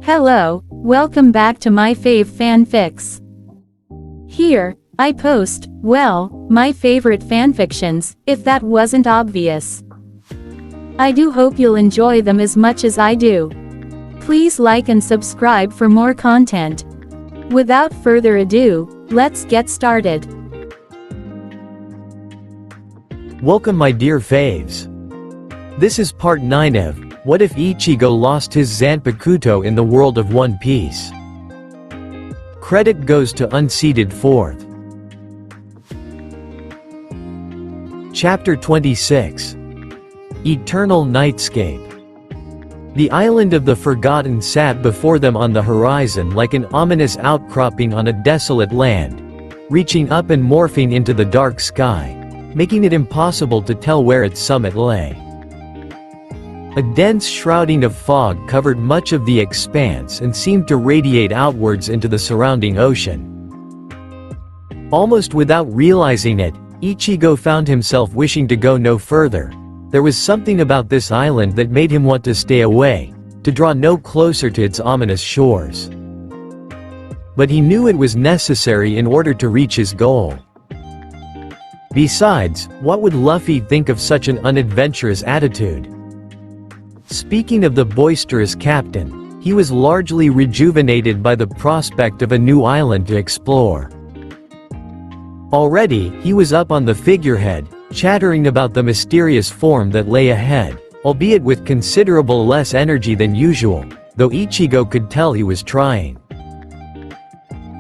Hello, welcome back to my fave fanfics. Here, I post, well, my favorite fanfictions, if that wasn't obvious. I do hope you'll enjoy them as much as I do. Please like and subscribe for more content. Without further ado, let's get started. Welcome my dear faves. This is part 9 of What If Ichigo Lost His Zanpakuto in the World of One Piece. Credit goes to Unseated 4th. Chapter 26. Eternal Nightscape. The island of the Forgotten sat before them on the horizon like an ominous outcropping on a desolate land, reaching up and morphing into the dark sky, making it impossible to tell where its summit lay. A dense shrouding of fog covered much of the expanse and seemed to radiate outwards into the surrounding ocean. Almost without realizing it, Ichigo found himself wishing to go no further. There was something about this island that made him want to stay away, to draw no closer to its ominous shores. But he knew it was necessary in order to reach his goal. Besides, what would Luffy think of such an unadventurous attitude? Speaking of the boisterous captain, he was largely rejuvenated by the prospect of a new island to explore. Already, he was up on the figurehead, chattering about the mysterious form that lay ahead, albeit with considerable less energy than usual, though Ichigo could tell he was trying.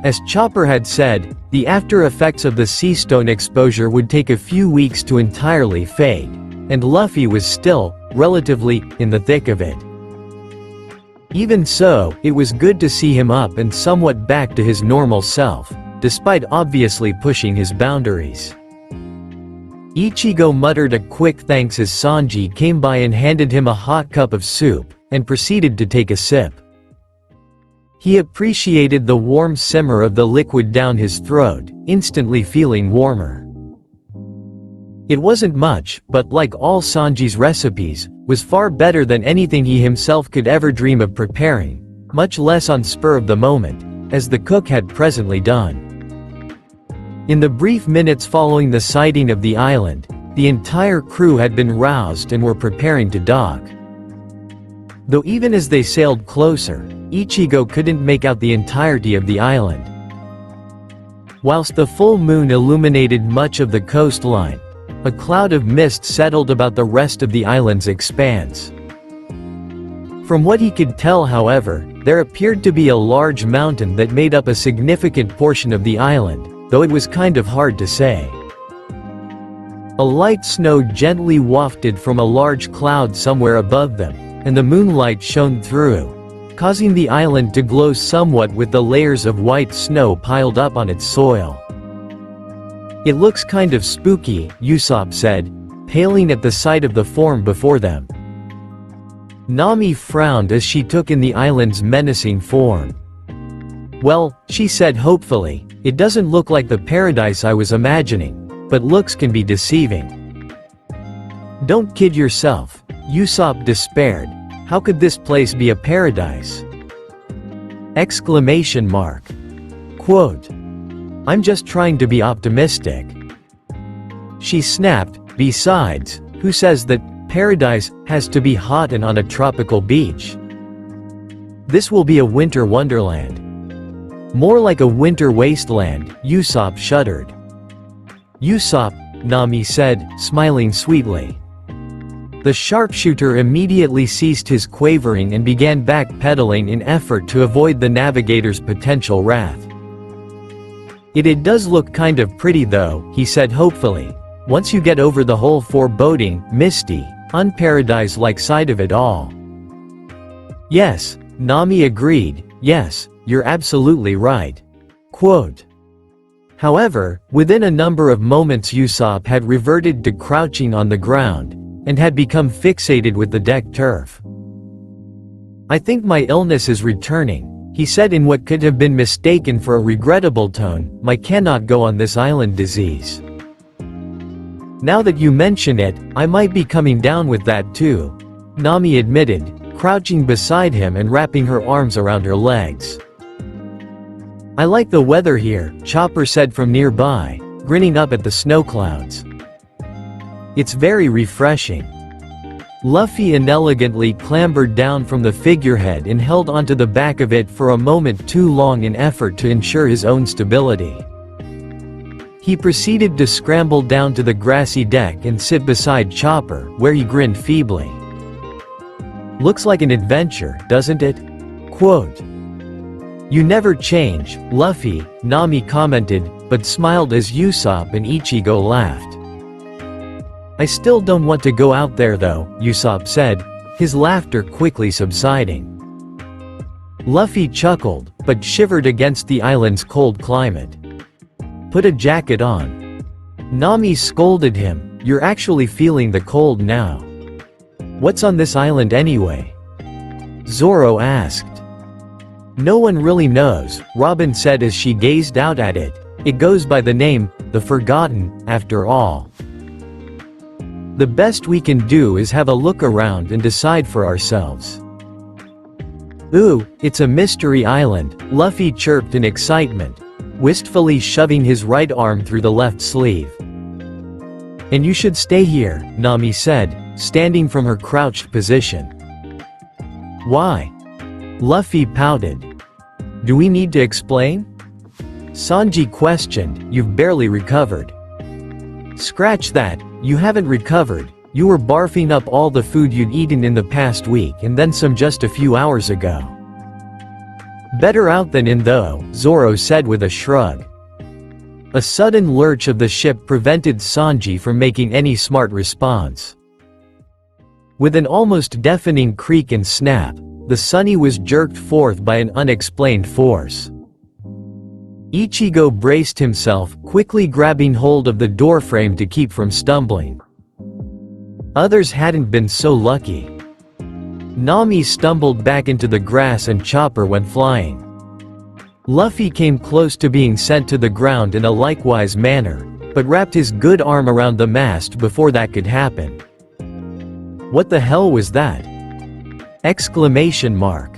As Chopper had said, the after effects of the sea stone exposure would take a few weeks to entirely fade, and Luffy was still, relatively, in the thick of it. Even so, it was good to see him up and somewhat back to his normal self, despite obviously pushing his boundaries. Ichigo muttered a quick thanks as Sanji came by and handed him a hot cup of soup, and proceeded to take a sip. He appreciated the warm simmer of the liquid down his throat, instantly feeling warmer. It wasn't much, but like all Sanji's recipes, was far better than anything he himself could ever dream of preparing, much less on spur of the moment, as the cook had presently done. In the brief minutes following the sighting of the island, the entire crew had been roused and were preparing to dock. Though even as they sailed closer, Ichigo couldn't make out the entirety of the island. Whilst the full moon illuminated much of the coastline, a cloud of mist settled about the rest of the island's expanse. From what he could tell, however, there appeared to be a large mountain that made up a significant portion of the island, though it was kind of hard to say. A light snow gently wafted from a large cloud somewhere above them, and the moonlight shone through, causing the island to glow somewhat with the layers of white snow piled up on its soil. "It looks kind of spooky," Usopp said, paling at the sight of the form before them. Nami frowned as she took in the island's menacing form. "Well," she said hopefully, "it doesn't look like the paradise I was imagining, but looks can be deceiving." "Don't kid yourself," Usopp despaired. "How could this place be a paradise?" Exclamation mark. Quote, "I'm just trying to be optimistic." She snapped, "Besides, who says that paradise has to be hot and on a tropical beach? This will be a winter wonderland." "More like a winter wasteland," Usopp shuddered. "Usopp," Nami said, smiling sweetly. The sharpshooter immediately ceased his quavering and began backpedaling in effort to avoid the navigator's potential wrath. It does look kind of pretty though," he said hopefully, "once you get over the whole foreboding, misty, unparadise-like side of it all." "Yes," Nami agreed, "yes, you're absolutely right." Quote. However, within a number of moments Usopp had reverted to crouching on the ground, and had become fixated with the deck turf. "I think my illness is returning," he said in what could have been mistaken for a regrettable tone. "My cannot go on this island disease. Now that you mention it, I might be coming down with that too," Nami admitted, crouching beside him and wrapping her arms around her legs. "I like the weather here," Chopper said from nearby, grinning up at the snow clouds. "It's very refreshing." Luffy inelegantly clambered down from the figurehead and held onto the back of it for a moment too long in effort to ensure his own stability. He proceeded to scramble down to the grassy deck and sit beside Chopper, where he grinned feebly. "Looks like an adventure, doesn't it?" Quote. "You never change, Luffy," Nami commented, but smiled as Usopp and Ichigo laughed. "I still don't want to go out there though," Usopp said, his laughter quickly subsiding. Luffy chuckled, but shivered against the island's cold climate. "Put a jacket on." Nami scolded him, "You're actually feeling the cold now." "What's on this island anyway?" Zoro asked. "No one really knows," Robin said as she gazed out at it. "It goes by the name, the Forgotten, after all. The best we can do is have a look around and decide for ourselves." "Ooh, it's a mystery island," Luffy chirped in excitement, wistfully shoving his right arm through the left sleeve. "And you should stay here," Nami said, standing from her crouched position. "Why?" Luffy pouted. "Do we need to explain?" Sanji questioned, "You've barely recovered." "Scratch that, you haven't recovered, you were barfing up all the food you'd eaten in the past week and then some just a few hours ago." "Better out than in though," Zoro said with a shrug. A sudden lurch of the ship prevented Sanji from making any smart response. With an almost deafening creak and snap, the Sunny was jerked forth by an unexplained force. Ichigo braced himself, quickly grabbing hold of the doorframe to keep from stumbling. Others hadn't been so lucky. Nami stumbled back into the grass and Chopper went flying. Luffy came close to being sent to the ground in a likewise manner, but wrapped his good arm around the mast before that could happen. "What the hell was that?" Exclamation mark.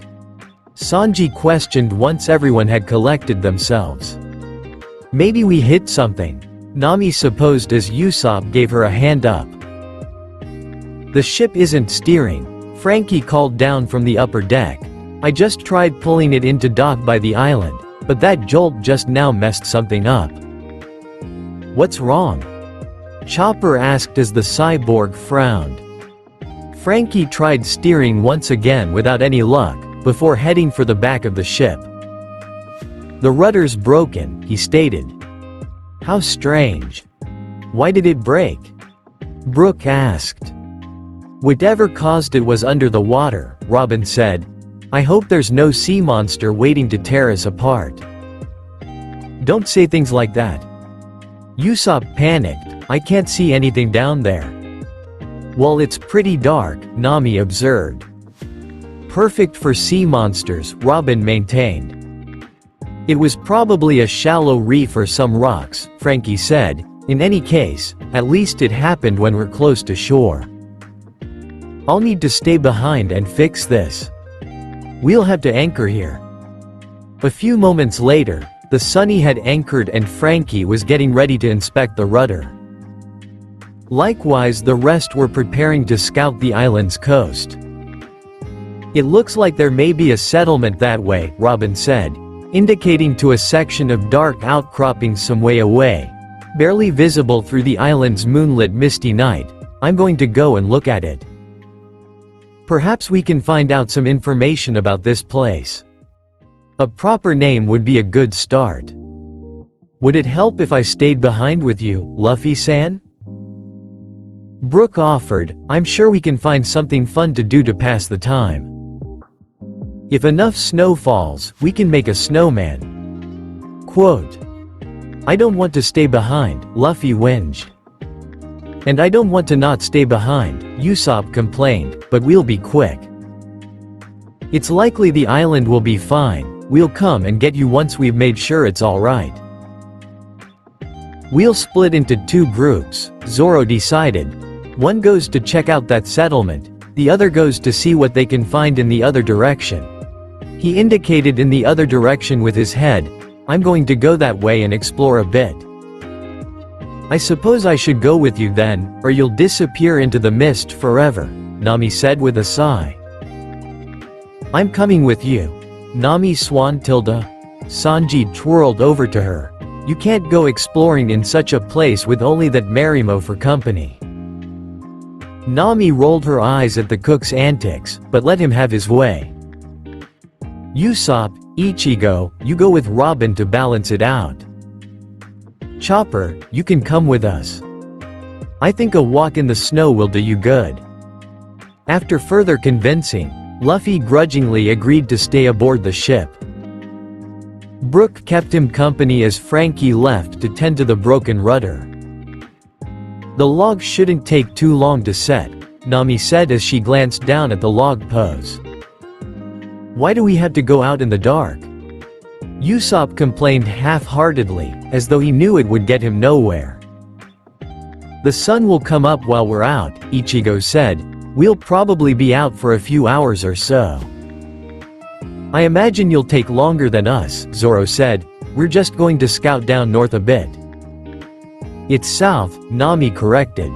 Sanji questioned once everyone had collected themselves. "Maybe we hit something," Nami supposed as Usopp gave her a hand up. "The ship isn't steering," Frankie called down from the upper deck. "I just tried pulling it into dock by the island, but that jolt just now messed something up." "What's wrong?" Chopper asked as the cyborg frowned. Frankie tried steering once again without any luck, before heading for the back of the ship. "The rudder's broken," he stated. "How strange. Why did it break?" Brook asked. "Whatever caused it was under the water," Robin said. "I hope there's no sea monster waiting to tear us apart." "Don't say things like that." Usopp panicked. "I can't see anything down there." "Well, it's pretty dark," Nami observed. "Perfect for sea monsters," Robin maintained. "It was probably a shallow reef or some rocks," Frankie said. "In any case, at least it happened when we're close to shore. I'll need to stay behind and fix this. We'll have to anchor here." A few moments later, the Sunny had anchored and Frankie was getting ready to inspect the rudder. Likewise, the rest were preparing to scout the island's coast. "It looks like there may be a settlement that way," Robin said, indicating to a section of dark outcroppings some way away, barely visible through the island's moonlit misty night. "I'm going to go and look at it. Perhaps we can find out some information about this place. A proper name would be a good start." "Would it help if I stayed behind with you, Luffy-san?" Brook offered. "I'm sure we can find something fun to do to pass the time. If enough snow falls, we can make a snowman." Quote. "I don't want to stay behind," Luffy whinged. "And I don't want to not stay behind," Usopp complained, "but we'll be quick. It's likely the island will be fine. We'll come and get you once we've made sure it's alright." "We'll split into two groups," Zoro decided. "One goes to check out that settlement, The other goes to see what they can find in the other direction. He indicated in the other direction with his head. I'm going to go that way and explore a bit. I suppose I should go with you then, or you'll disappear into the mist forever, Nami said with a sigh. I'm coming with you. Nami swan tilde. Sanji twirled over to her. You can't go exploring in such a place with only that Marimo for company. Nami rolled her eyes at the cook's antics, but let him have his way. Usopp, Ichigo, you go with Robin to balance it out. Chopper, you can come with us. I think a walk in the snow will do you good. After further convincing, Luffy grudgingly agreed to stay aboard the ship. Brook kept him company as Frankie left to tend to the broken rudder. The log shouldn't take too long to set, Nami said as she glanced down at the log pose. Why do we have to go out in the dark? Usopp complained half-heartedly, as though he knew it would get him nowhere. The sun will come up while we're out, Ichigo said. We'll probably be out for a few hours or so. I imagine you'll take longer than us, Zoro said. We're just going to scout down north a bit. It's south, Nami corrected.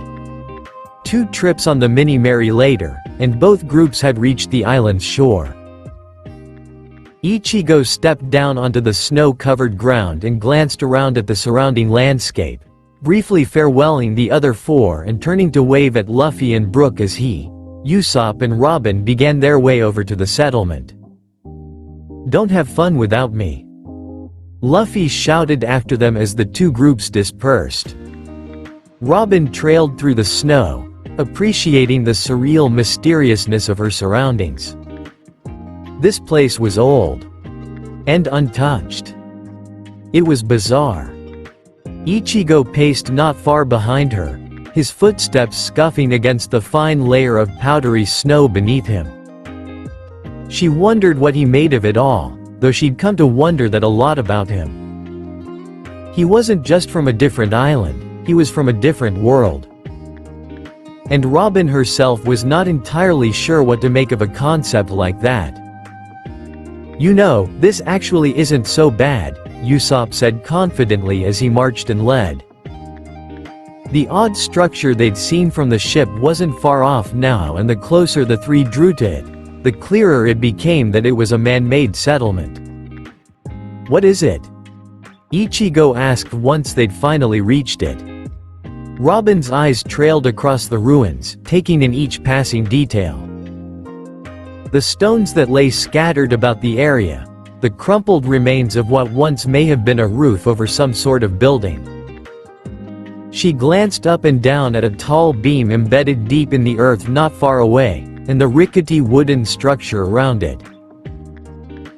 2 trips on the Mini Mary later, and both groups had reached the island's shore. Ichigo stepped down onto the snow-covered ground and glanced around at the surrounding landscape, briefly farewelling the other 4 and turning to wave at Luffy and Brook as he, Usopp and Robin began their way over to the settlement. Don't have fun without me. Luffy shouted after them as the 2 groups dispersed. Robin trailed through the snow, appreciating the surreal mysteriousness of her surroundings. This place was old and untouched. It was bizarre. Ichigo paced not far behind her, his footsteps scuffing against the fine layer of powdery snow beneath him. She wondered what he made of it all, though she'd come to wonder that a lot about him. He wasn't just from a different island, he was from a different world. And Robin herself was not entirely sure what to make of a concept like that. You know, this actually isn't so bad, Usopp said confidently as he marched and led. The odd structure they'd seen from the ship wasn't far off now, and the closer the 3 drew to it, the clearer it became that it was a man-made settlement. What is it? Ichigo asked once they'd finally reached it. Robin's eyes trailed across the ruins, taking in each passing detail. The stones that lay scattered about the area, the crumpled remains of what once may have been a roof over some sort of building. She glanced up and down at a tall beam embedded deep in the earth not far away, and the rickety wooden structure around it.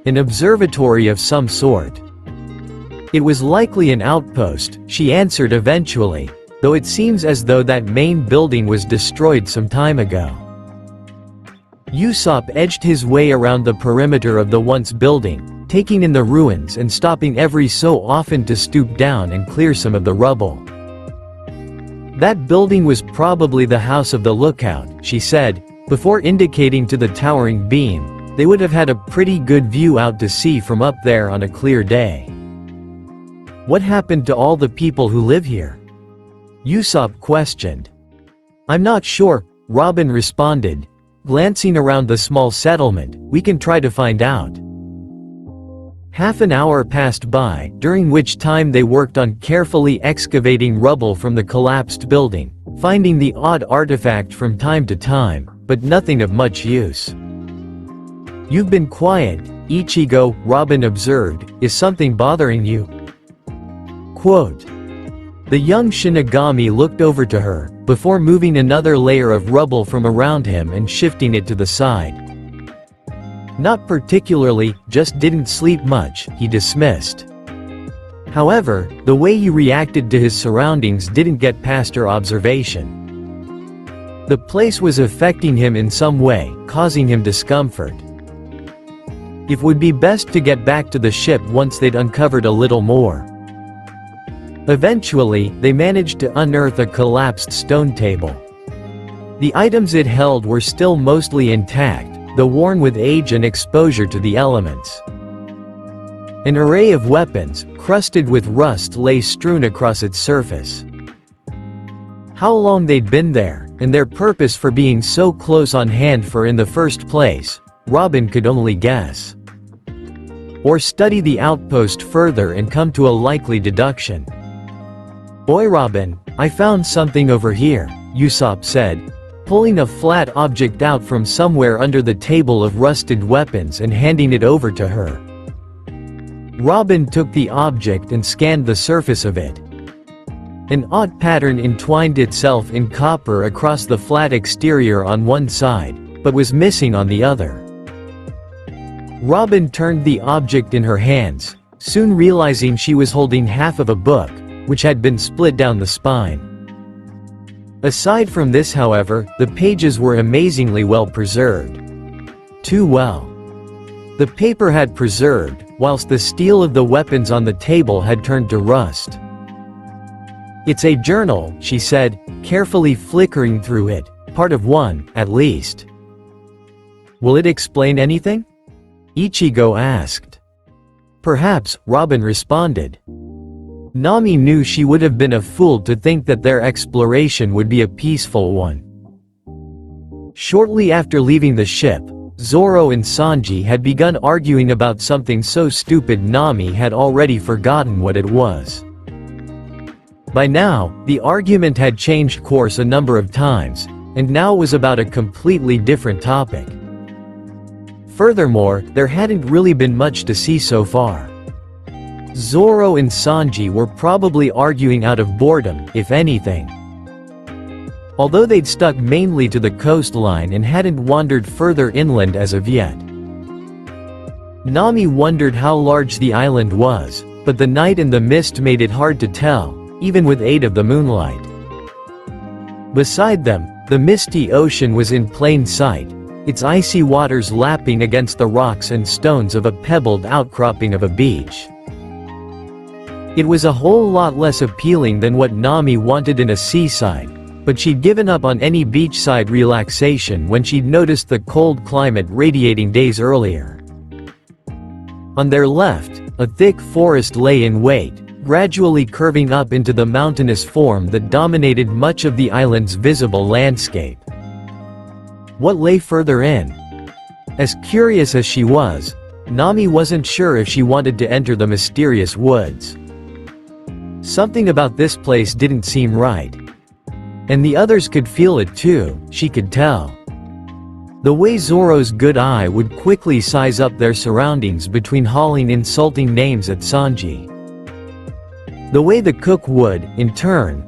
An observatory of some sort. It was likely an outpost, she answered eventually, though it seems as though that main building was destroyed some time ago. Usopp edged his way around the perimeter of the once building, taking in the ruins and stopping every so often to stoop down and clear some of the rubble. That building was probably the house of the lookout, she said, before indicating to the towering beam. They would have had a pretty good view out to sea from up there on a clear day. What happened to all the people who live here? Usopp questioned. I'm not sure, Robin responded. Glancing around the small settlement, we can try to find out. Half an hour passed by, during which time they worked on carefully excavating rubble from the collapsed building, finding the odd artifact from time to time, but nothing of much use. You've been quiet, Ichigo, Robin observed. Is something bothering you? Quote. The young Shinigami looked over to her, before moving another layer of rubble from around him and shifting it to the side. Not particularly, just didn't sleep much, he dismissed. However, the way he reacted to his surroundings didn't get past her observation. The place was affecting him in some way, causing him discomfort. It would be best to get back to the ship once they'd uncovered a little more. Eventually, they managed to unearth a collapsed stone table. The items it held were still mostly intact, though worn with age and exposure to the elements. An array of weapons, crusted with rust, lay strewn across its surface. How long they'd been there, and their purpose for being so close on hand for in the first place, Robin could only guess. Or study the outpost further and come to a likely deduction. "Oi Robin, I found something over here," Usopp said, pulling a flat object out from somewhere under the table of rusted weapons and handing it over to her. Robin took the object and scanned the surface of it. An odd pattern entwined itself in copper across the flat exterior on one side, but was missing on the other. Robin turned the object in her hands, soon realizing she was holding half of a book, which had been split down the spine. Aside from this, however, the pages were amazingly well preserved. Too well. The paper had preserved, whilst the steel of the weapons on the table had turned to rust. "It's a journal," she said, carefully flickering through it, "part of one, at least." "Will it explain anything?" Ichigo asked. "Perhaps," Robin responded. Nami knew she would have been a fool to think that their exploration would be a peaceful one. Shortly after leaving the ship, Zoro and Sanji had begun arguing about something so stupid Nami had already forgotten what it was. By now, the argument had changed course a number of times, and now was about a completely different topic. Furthermore, there hadn't really been much to see so far. Zoro and Sanji were probably arguing out of boredom, if anything. Although they'd stuck mainly to the coastline and hadn't wandered further inland as of yet. Nami wondered how large the island was, but the night and the mist made it hard to tell, even with aid of the moonlight. Beside them, the misty ocean was in plain sight, its icy waters lapping against the rocks and stones of a pebbled outcropping of a beach. It was a whole lot less appealing than what Nami wanted in a seaside, but she'd given up on any beachside relaxation when she'd noticed the cold climate radiating days earlier. On their left, a thick forest lay in wait, gradually curving up into the mountainous form that dominated much of the island's visible landscape. What lay further in? As curious as she was, Nami wasn't sure if she wanted to enter the mysterious woods. Something about this place didn't seem right. And the others could feel it too, she could tell. The way Zoro's good eye would quickly size up their surroundings between hauling insulting names at Sanji. The way the cook would, in turn,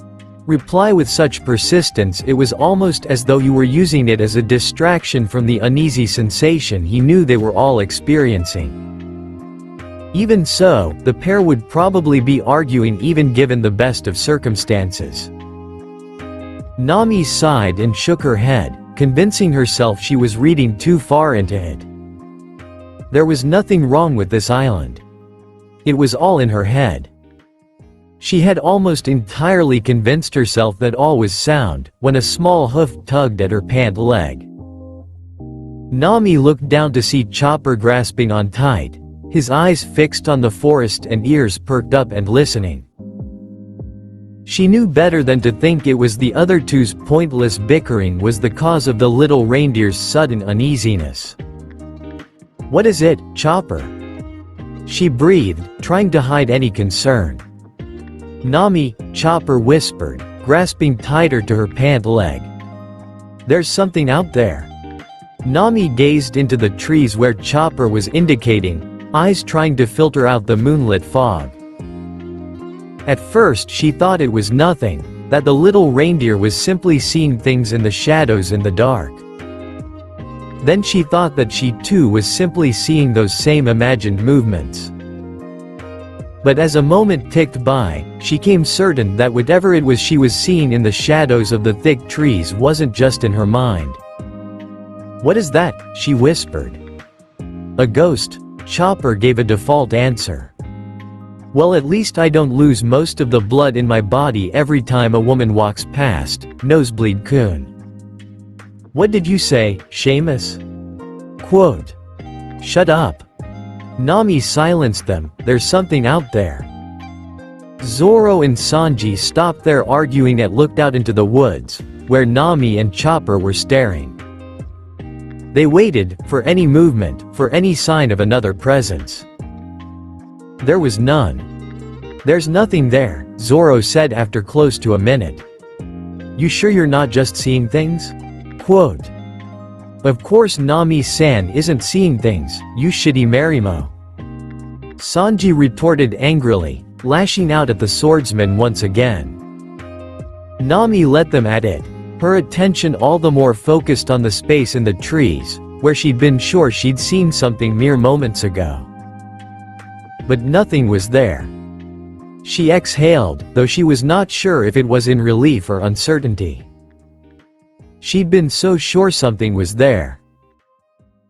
reply with such persistence it was almost as though you were using it as a distraction from the uneasy sensation he knew they were all experiencing. Even so, the pair would probably be arguing even given the best of circumstances. Nami sighed and shook her head, convincing herself she was reading too far into it. There was nothing wrong with this island. It was all in her head. She had almost entirely convinced herself that all was sound, when a small hoof tugged at her pant leg. Nami looked down to see Chopper grasping on tight, his eyes fixed on the forest and ears perked up and listening. She knew better than to think it was the other two's pointless bickering was the cause of the little reindeer's sudden uneasiness. "What is it, Chopper?" she breathed, trying to hide any concern. "Nami," Chopper whispered, grasping tighter to her pant leg. "There's something out there." Nami gazed into the trees where Chopper was indicating, eyes trying to filter out the moonlit fog. At first she thought it was nothing, that the little reindeer was simply seeing things in the shadows in the dark. Then she thought that she too was simply seeing those same imagined movements. But as a moment ticked by, she came certain that whatever it was she was seeing in the shadows of the thick trees wasn't just in her mind. "What is that?" she whispered. "A ghost," Chopper gave a default answer. "Well, at least I don't lose most of the blood in my body every time a woman walks past, Nosebleed Kun." What did you say, Seamus? Quote. Shut up. Nami silenced them, there's something out there. Zoro and Sanji stopped their arguing and looked out into the woods, where Nami and Chopper were staring. They waited, for any movement, for any sign of another presence. There was none. There's nothing there, Zoro said after close to a minute. You sure you're not just seeing things? Quote. Of course Nami-san isn't seeing things, you shitty Marimo. Sanji retorted angrily, lashing out at the swordsman once again. Nami let them at it, her attention all the more focused on the space in the trees, where she'd been sure she'd seen something mere moments ago. But nothing was there. She exhaled, though she was not sure if it was in relief or uncertainty. She'd been so sure something was there.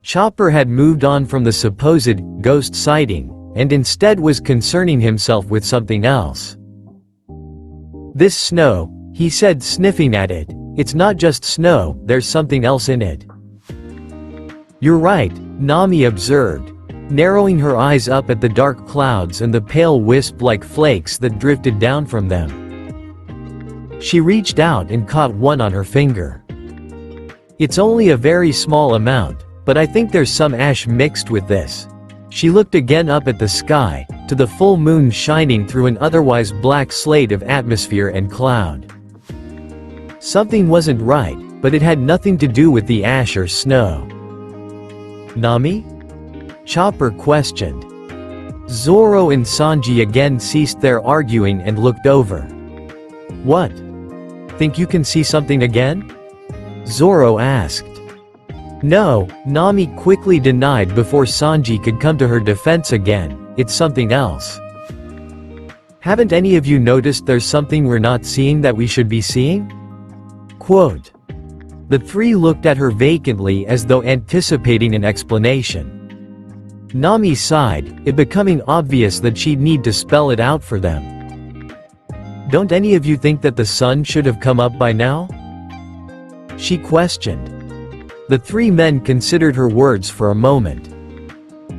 Chopper had moved on from the supposed ghost sighting, and instead was concerning himself with something else. This snow, he said, sniffing at it, it's not just snow, there's something else in it. You're right, Nami observed, narrowing her eyes up at the dark clouds and the pale wisp-like flakes that drifted down from them. She reached out and caught one on her finger. It's only a very small amount, but I think there's some ash mixed with this. She looked again up at the sky, to the full moon shining through an otherwise black slate of atmosphere and cloud. Something wasn't right, but it had nothing to do with the ash or snow. Nami? Chopper questioned. Zoro and Sanji again ceased their arguing and looked over. What? Think you can see something again? Zoro asked. No, Nami quickly denied before Sanji could come to her defense again, it's something else. Haven't any of you noticed there's something we're not seeing that we should be seeing? Quote. The three looked at her vacantly as though anticipating an explanation. Nami sighed, it becoming obvious that she'd need to spell it out for them. Don't any of you think that the sun should have come up by now? She questioned. The three men considered her words for a moment.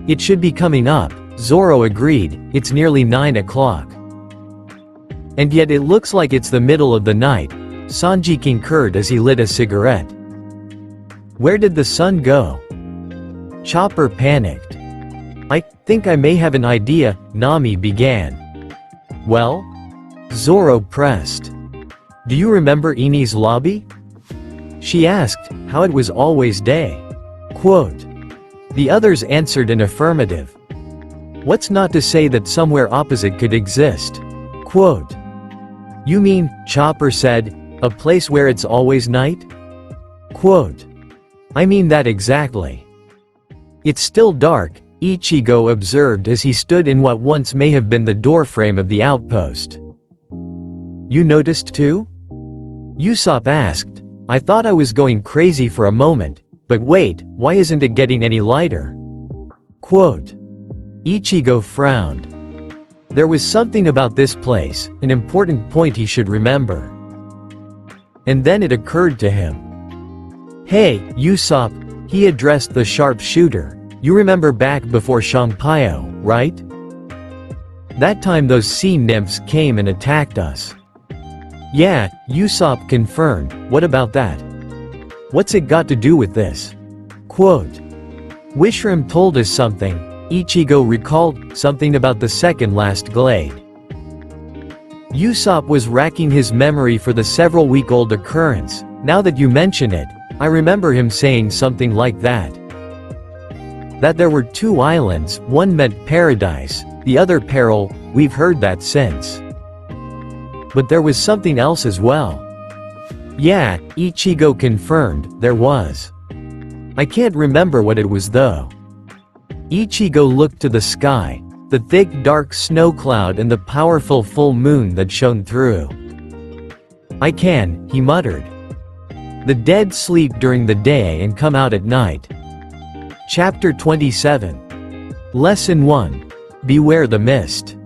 It should be coming up, Zoro agreed, it's nearly 9 o'clock. And yet it looks like it's the middle of the night, Sanji concurred as he lit a cigarette. Where did the sun go? Chopper panicked. I think I may have an idea, Nami began. Well? Zoro pressed. Do you remember Ini's lobby? She asked, how it was always day. Quote. The others answered an affirmative. What's not to say that somewhere opposite could exist? Quote. You mean, Chopper said, a place where it's always night? Quote. I mean that exactly. It's still dark, Ichigo observed as he stood in what once may have been the doorframe of the outpost. You noticed too? Usopp asked. I thought I was going crazy for a moment, but wait, why isn't it getting any lighter? Quote. Ichigo frowned. There was something about this place, an important point he should remember. And then it occurred to him. Hey, Usopp, he addressed the sharpshooter, you remember back before Shanpaio, right? That time those sea nymphs came and attacked us. Yeah, Usopp confirmed, what about that? What's it got to do with this? Quote. Wishram told us something, Ichigo recalled, something about the second last glade. Usopp was racking his memory for the several-week-old occurrence, now that you mention it, I remember him saying something like that. That there were two islands, one meant paradise, the other peril, we've heard that since. But there was something else as well. Yeah, Ichigo confirmed, there was. I can't remember what it was though. Ichigo looked to the sky, the thick dark snow cloud and the powerful full moon that shone through. I can, he muttered. The dead sleep during the day and come out at night. Chapter 27. Lesson 1. Beware the mist.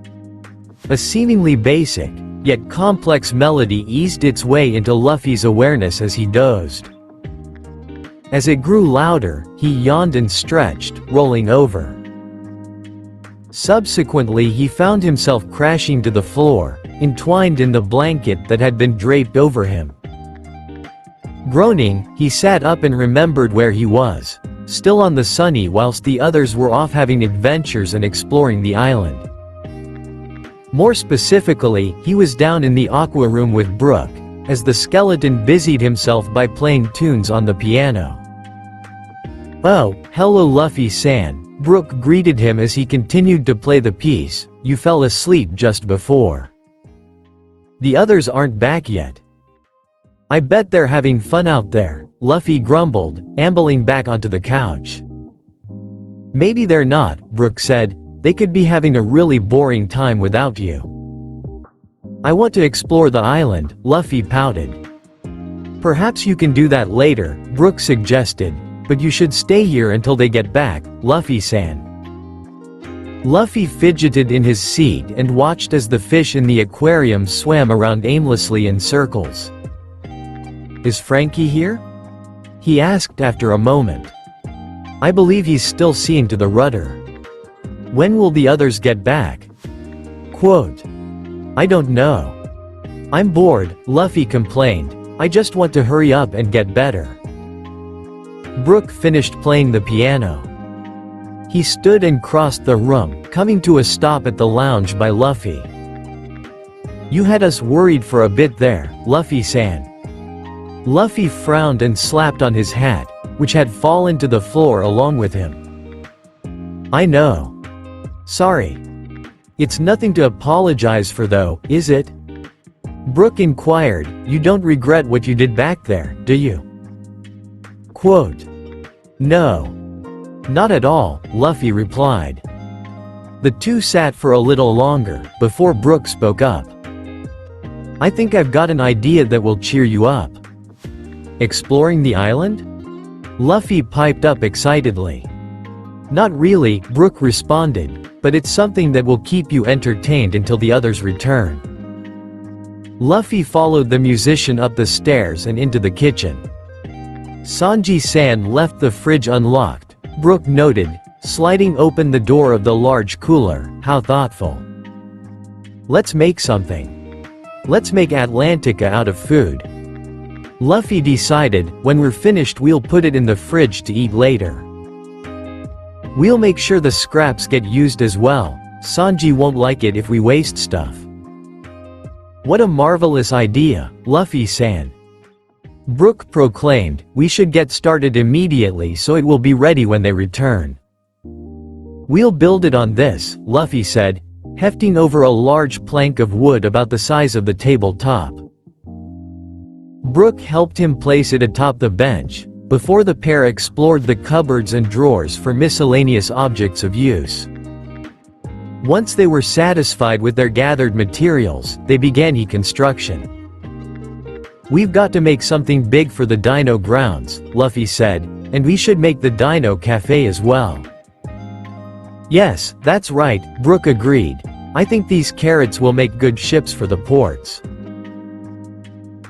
A seemingly basic, yet complex melody eased its way into Luffy's awareness as he dozed. As it grew louder, he yawned and stretched, rolling over. Subsequently, he found himself crashing to the floor, entwined in the blanket that had been draped over him. Groaning, he sat up and remembered where he was, still on the sunny whilst the others were off having adventures and exploring the island. More specifically, he was down in the aqua room with Brooke, as the skeleton busied himself by playing tunes on the piano. "Oh, hello Luffy-san," Brooke greeted him as he continued to play the piece. "You fell asleep just before. The others aren't back yet." "I bet they're having fun out there," Luffy grumbled, ambling back onto the couch. "Maybe they're not," Brooke said. "They could be having a really boring time without you." "I want to explore the island," Luffy pouted. "Perhaps you can do that later," Brooke suggested, "but you should stay here until they get back, Luffy-san." Luffy fidgeted in his seat and watched as the fish in the aquarium swam around aimlessly in circles. "Is Frankie here?" he asked after a moment. "I believe he's still seeing to the rudder." "When will the others get back?" Quote, "I don't know. I'm bored," Luffy complained. "I just want to hurry up and get better." Brooke finished playing the piano. He stood and crossed the room, coming to a stop at the lounge by Luffy. "You had us worried for a bit there, Luffy-san." Luffy frowned and slapped on his hat, which had fallen to the floor along with him. "I know. Sorry. It's nothing to apologize for though, is it?" Brooke inquired. "You don't regret what you did back there, do you?" Quote, "No. Not at all," Luffy replied. The two sat for a little longer, before Brooke spoke up. "I think I've got an idea that will cheer you up." "Exploring the island?" Luffy piped up excitedly. "Not really," Brooke responded, "but it's something that will keep you entertained until the others return." Luffy followed the musician up the stairs and into the kitchen. "Sanji-san left the fridge unlocked," Brooke noted, sliding open the door of the large cooler. "How thoughtful. Let's make something. Let's make Atlantica out of food." Luffy decided, "When we're finished we'll put it in the fridge to eat later. We'll make sure the scraps get used as well. Sanji won't like it if we waste stuff." "What a marvelous idea, Luffy-san," Brooke proclaimed. "We should get started immediately so it will be ready when they return." "We'll build it on this," Luffy said, hefting over a large plank of wood about the size of the tabletop. Brooke helped him place it atop the bench, before the pair explored the cupboards and drawers for miscellaneous objects of use. Once they were satisfied with their gathered materials, they began construction. "We've got to make something big for the dino grounds," Luffy said, "and we should make the dino cafe as well." "Yes, that's right," Brooke agreed. "I think these carrots will make good ships for the ports."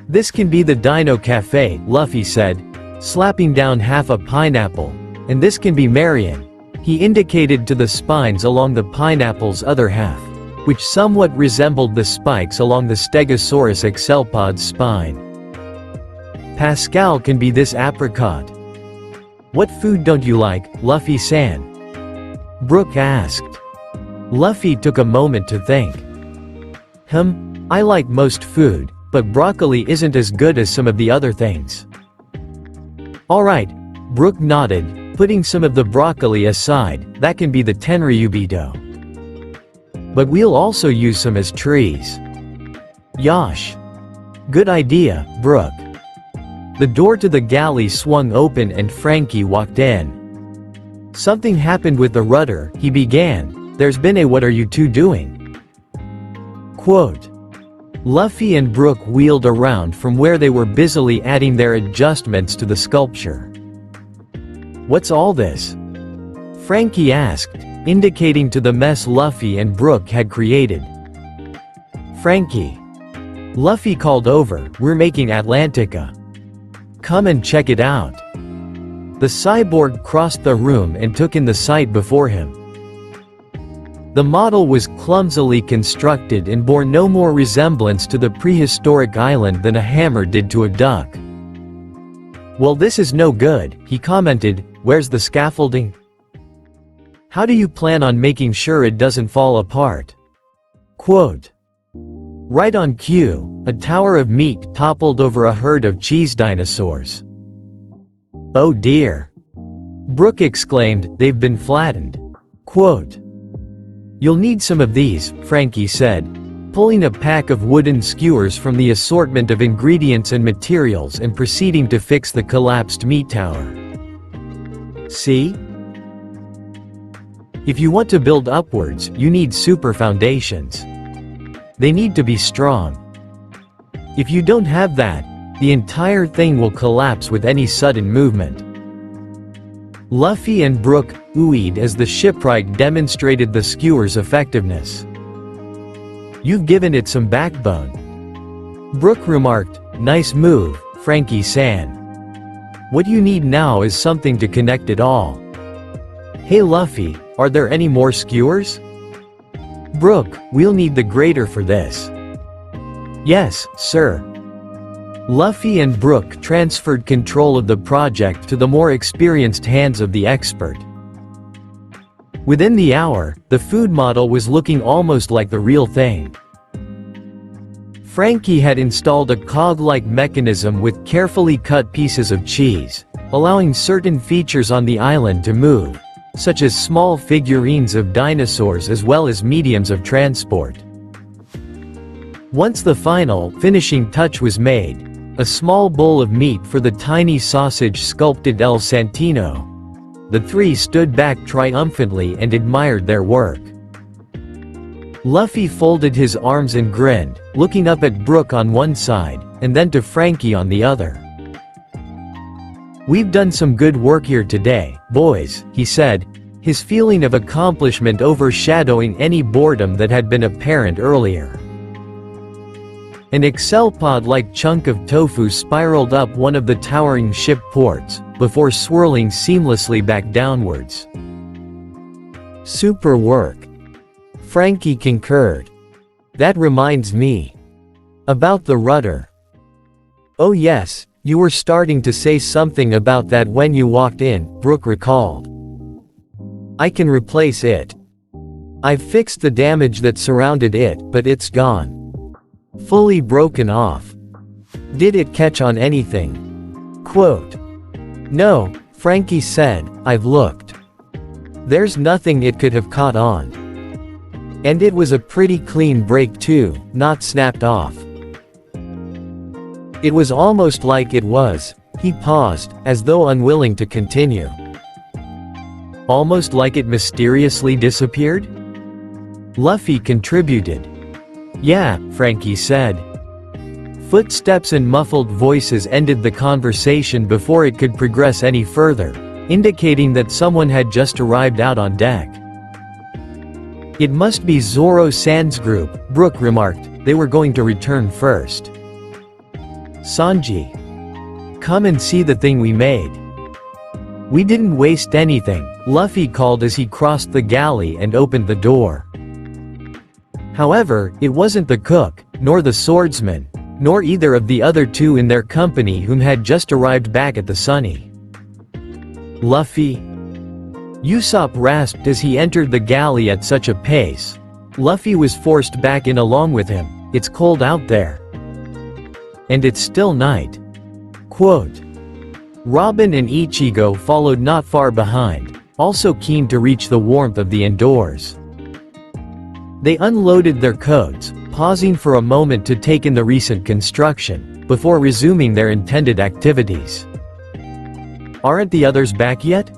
"This can be the dino cafe," Luffy said, slapping down half a pineapple. "And this can be Marion." He indicated to the spines along the pineapple's other half, which somewhat resembled the spikes along the Stegosaurus excelpod's spine. "Pascal can be this apricot." "What food don't you like, Luffy-san?" Brooke asked. Luffy took a moment to think. I like most food, but broccoli isn't as good as some of the other things." "Alright," Brooke nodded, putting some of the broccoli aside. "That can be the tenryubito. But we'll also use some as trees." "Yosh. Good idea, Brooke." The door to the galley swung open and Frankie walked in. "Something happened with the rudder," he began. "There's been a what are you two doing?" Quote. Luffy and Brooke wheeled around from where they were busily adding their adjustments to the sculpture. "What's all this?" Frankie asked, indicating to the mess Luffy and Brooke had created. "Frankie," Luffy called over, "we're making Atlantica. Come and check it out." The cyborg crossed the room and took in the sight before him. The model was clumsily constructed and bore no more resemblance to the prehistoric island than a hammer did to a duck. "Well, this is no good," he commented. "Where's the scaffolding? How do you plan on making sure it doesn't fall apart?" Quote. Right on cue, a tower of meat toppled over a herd of cheese dinosaurs. "Oh dear," Brooke exclaimed, "they've been flattened." Quote. "You'll need some of these," Frankie said, pulling a pack of wooden skewers from the assortment of ingredients and materials and proceeding to fix the collapsed meat tower. "See? If you want to build upwards, you need super foundations. They need to be strong. If you don't have that, the entire thing will collapse with any sudden movement." Luffy and Brooke oohed as the shipwright demonstrated the skewer's effectiveness. "You've given it some backbone," Brooke remarked. "Nice move, Frankie-san. What you need now is something to connect it all." "Hey Luffy, are there any more skewers?" "Brooke, we'll need the grater for this." "Yes, sir." Luffy and Brooke transferred control of the project to the more experienced hands of the expert. Within the hour, the food model was looking almost like the real thing. Frankie had installed a cog-like mechanism with carefully cut pieces of cheese, allowing certain features on the island to move, such as small figurines of dinosaurs as well as mediums of transport. Once the final, finishing touch was made, a small bowl of meat for the tiny sausage sculpted El Santino, the three stood back triumphantly and admired their work. Luffy folded his arms and grinned, looking up at Brooke on one side, and then to Frankie on the other. "We've done some good work here today, boys," he said, his feeling of accomplishment overshadowing any boredom that had been apparent earlier. An Excelpod-like chunk of tofu spiraled up one of the towering ship ports, before swirling seamlessly back downwards. "Super work," Frankie concurred. "That reminds me. About the rudder." "Oh yes, you were starting to say something about that when you walked in," Brooke recalled. "I can replace it. I've fixed the damage that surrounded it, but it's gone. Fully broken off." "Did it catch on anything?" Quote. "No," Frankie said, "I've looked. There's nothing it could have caught on. And it was a pretty clean break too, not snapped off. It was almost like it was." He paused, as though unwilling to continue. "Almost like it mysteriously disappeared?" Luffy contributed. "Yeah," Frankie said. Footsteps and muffled voices ended the conversation before it could progress any further, indicating that someone had just arrived out on deck. "It must be Zoro-san's group," Brooke remarked. "They were going to return first." "Sanji, come and see the thing we made. We didn't waste anything," Luffy called as he crossed the galley and opened the door. However, it wasn't the cook, nor the swordsman, nor either of the other two in their company whom had just arrived back at the Sunny. "Luffy?" Usopp rasped as he entered the galley at such a pace. Luffy was forced back in along with him. "It's cold out there. And it's still night." Quote. Robin and Ichigo followed not far behind, also keen to reach the warmth of the indoors. They unloaded their coats, pausing for a moment to take in the recent construction, before resuming their intended activities. "Aren't the others back yet?"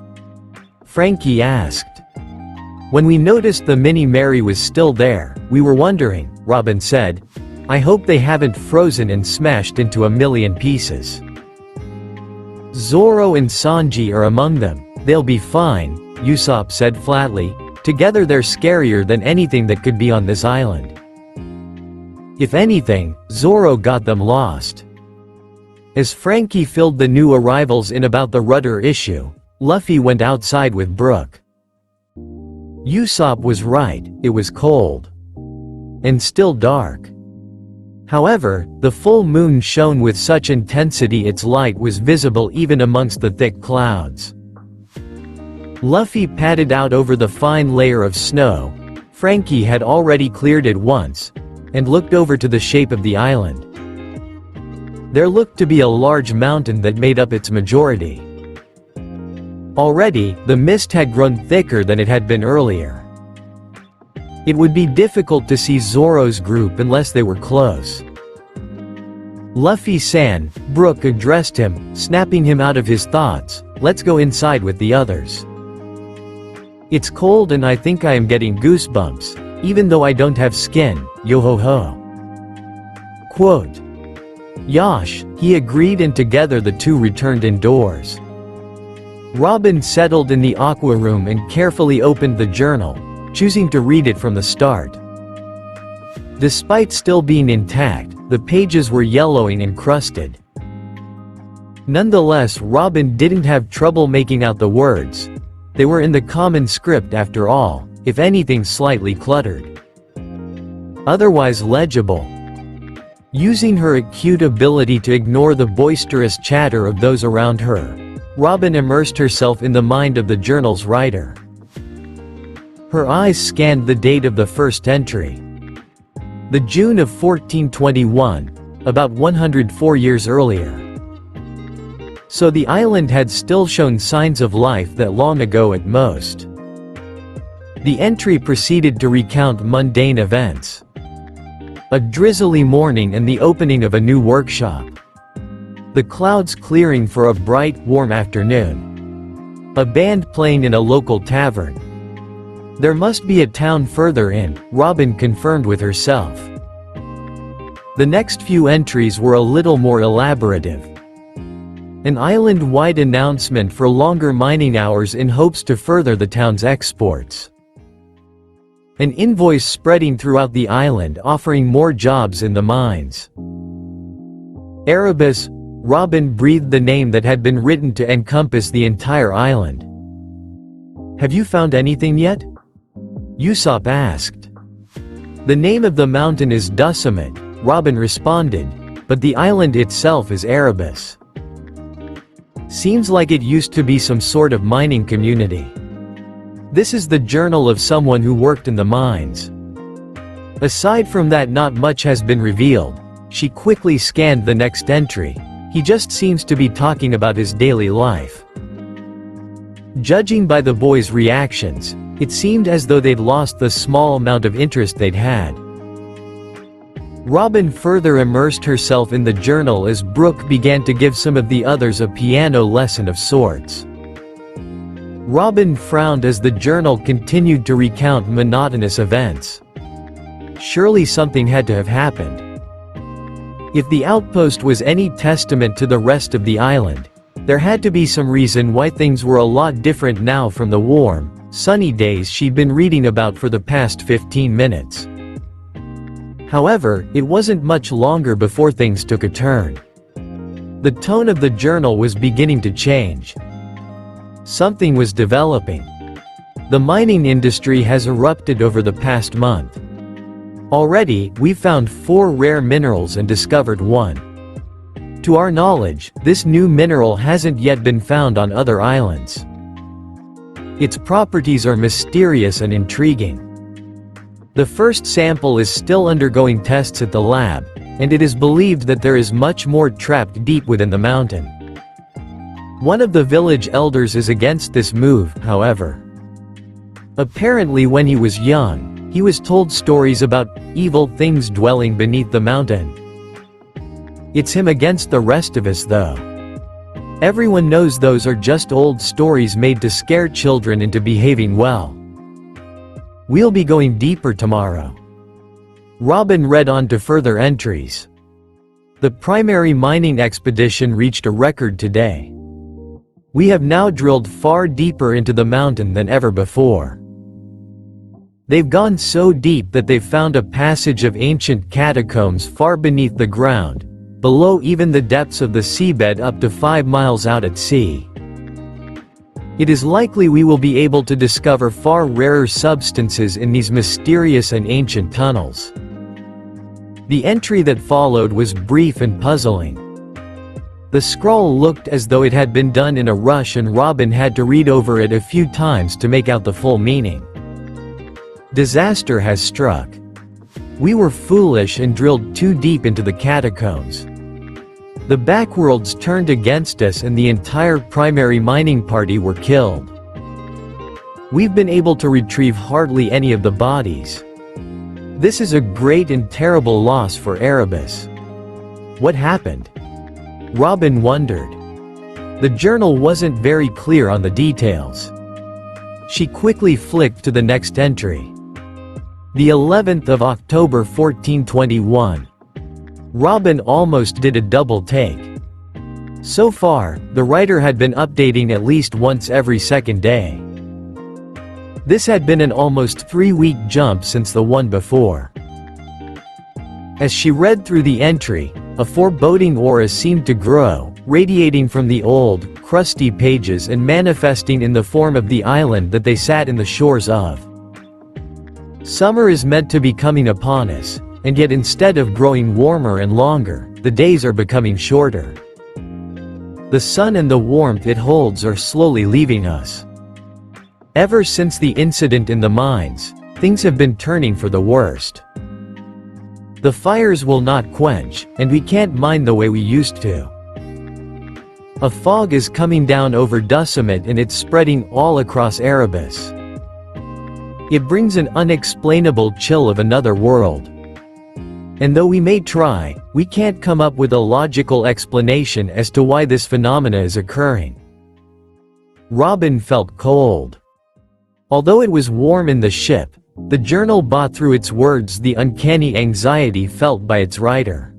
Frankie asked. "When we noticed the Mini Mary was still there, we were wondering," Robin said. "I hope they haven't frozen and smashed into a million pieces." "Zoro and Sanji are among them. They'll be fine," Usopp said flatly. "Together they're scarier than anything that could be on this island. If anything, Zoro got them lost." As Frankie filled the new arrivals in about the rudder issue, Luffy went outside with Brook. Usopp was right, it was cold. And still dark. However, the full moon shone with such intensity its light was visible even amongst the thick clouds. Luffy padded out over the fine layer of snow. Frankie had already cleared it once, and looked over to the shape of the island. There looked to be a large mountain that made up its majority. Already, the mist had grown thicker than it had been earlier. It would be difficult to see Zoro's group unless they were close. Luffy-san, Brook addressed him, snapping him out of his thoughts. Let's go inside with the others. It's cold and I think I am getting goosebumps, even though I don't have skin, yo-ho-ho. Quote. Yosh, he agreed and together the two returned indoors. Robin settled in the aqua room and carefully opened the journal, choosing to read it from the start. Despite still being intact, the pages were yellowing and crusted. Nonetheless, Robin didn't have trouble making out the words. They were in the common script after all, if anything slightly cluttered. Otherwise legible. Using her acute ability to ignore the boisterous chatter of those around her, Robin immersed herself in the mind of the journal's writer. Her eyes scanned the date of the first entry. The June of 1421, about 104 years earlier. So the island had still shown signs of life that long ago at most. The entry proceeded to recount mundane events. A drizzly morning and the opening of a new workshop. The clouds clearing for a bright, warm afternoon. A band playing in a local tavern. There must be a town further in, Robin confirmed with herself. The next few entries were a little more elaborative. An island-wide announcement for longer mining hours in hopes to further the town's exports. An invoice spreading throughout the island offering more jobs in the mines. Erebus, Robin breathed the name that had been written to encompass the entire island. Have you found anything yet? Usopp asked. The name of the mountain is Dusumet, Robin responded, but the island itself is Erebus. Seems like it used to be some sort of mining community. This is the journal of someone who worked in the mines. Aside from that, not much has been revealed. She quickly scanned the next entry. He just seems to be talking about his daily life. Judging by the boys' reactions, it seemed as though they'd lost the small amount of interest they'd had. Robin further immersed herself in the journal as Brook began to give some of the others a piano lesson of sorts. Robin frowned as the journal continued to recount monotonous events. Surely something had to have happened. If the outpost was any testament to the rest of the island, there had to be some reason why things were a lot different now from the warm, sunny days she'd been reading about for the past 15 minutes. However, it wasn't much longer before things took a turn. The tone of the journal was beginning to change. Something was developing. The mining industry has erupted over the past month. Already, we've found 4 rare minerals and discovered 1. To our knowledge, this new mineral hasn't yet been found on other islands. Its properties are mysterious and intriguing. The first sample is still undergoing tests at the lab, and it is believed that there is much more trapped deep within the mountain. One of the village elders is against this move, however. Apparently when he was young, he was told stories about evil things dwelling beneath the mountain. It's him against the rest of us though. Everyone knows those are just old stories made to scare children into behaving well. We'll be going deeper tomorrow. Robin read on to further entries. The primary mining expedition reached a record today. We have now drilled far deeper into the mountain than ever before. They've gone so deep that they've found a passage of ancient catacombs far beneath the ground, below even the depths of the seabed up to 5 miles out at sea. It is likely we will be able to discover far rarer substances in these mysterious and ancient tunnels. The entry that followed was brief and puzzling. The scroll looked as though it had been done in a rush and Robin had to read over it a few times to make out the full meaning. Disaster has struck. We were foolish and drilled too deep into the catacombs. The backworlds turned against us and the entire primary mining party were killed. We've been able to retrieve hardly any of the bodies. This is a great and terrible loss for Erebus. What happened? Robin wondered. The journal wasn't very clear on the details. She quickly flicked to the next entry. The 11th of October 1421. Robin almost did a double take. So far, the writer had been updating at least once every second day. This had been an almost 3-week jump since the one before. As she read through the entry, a foreboding aura seemed to grow, radiating from the old, crusty pages and manifesting in the form of the island that they sat in the shores of. Summer is meant to be coming upon us, and yet instead of growing warmer and longer, the days are becoming shorter. The sun and the warmth it holds are slowly leaving us. Ever since the incident in the mines, things have been turning for the worst. The fires will not quench, and we can't mine the way we used to. A fog is coming down over Dussumet and it's spreading all across Erebus. It brings an unexplainable chill of another world. And though we may try, we can't come up with a logical explanation as to why this phenomena is occurring. Robin felt cold. Although it was warm in the ship, the journal brought through its words the uncanny anxiety felt by its writer.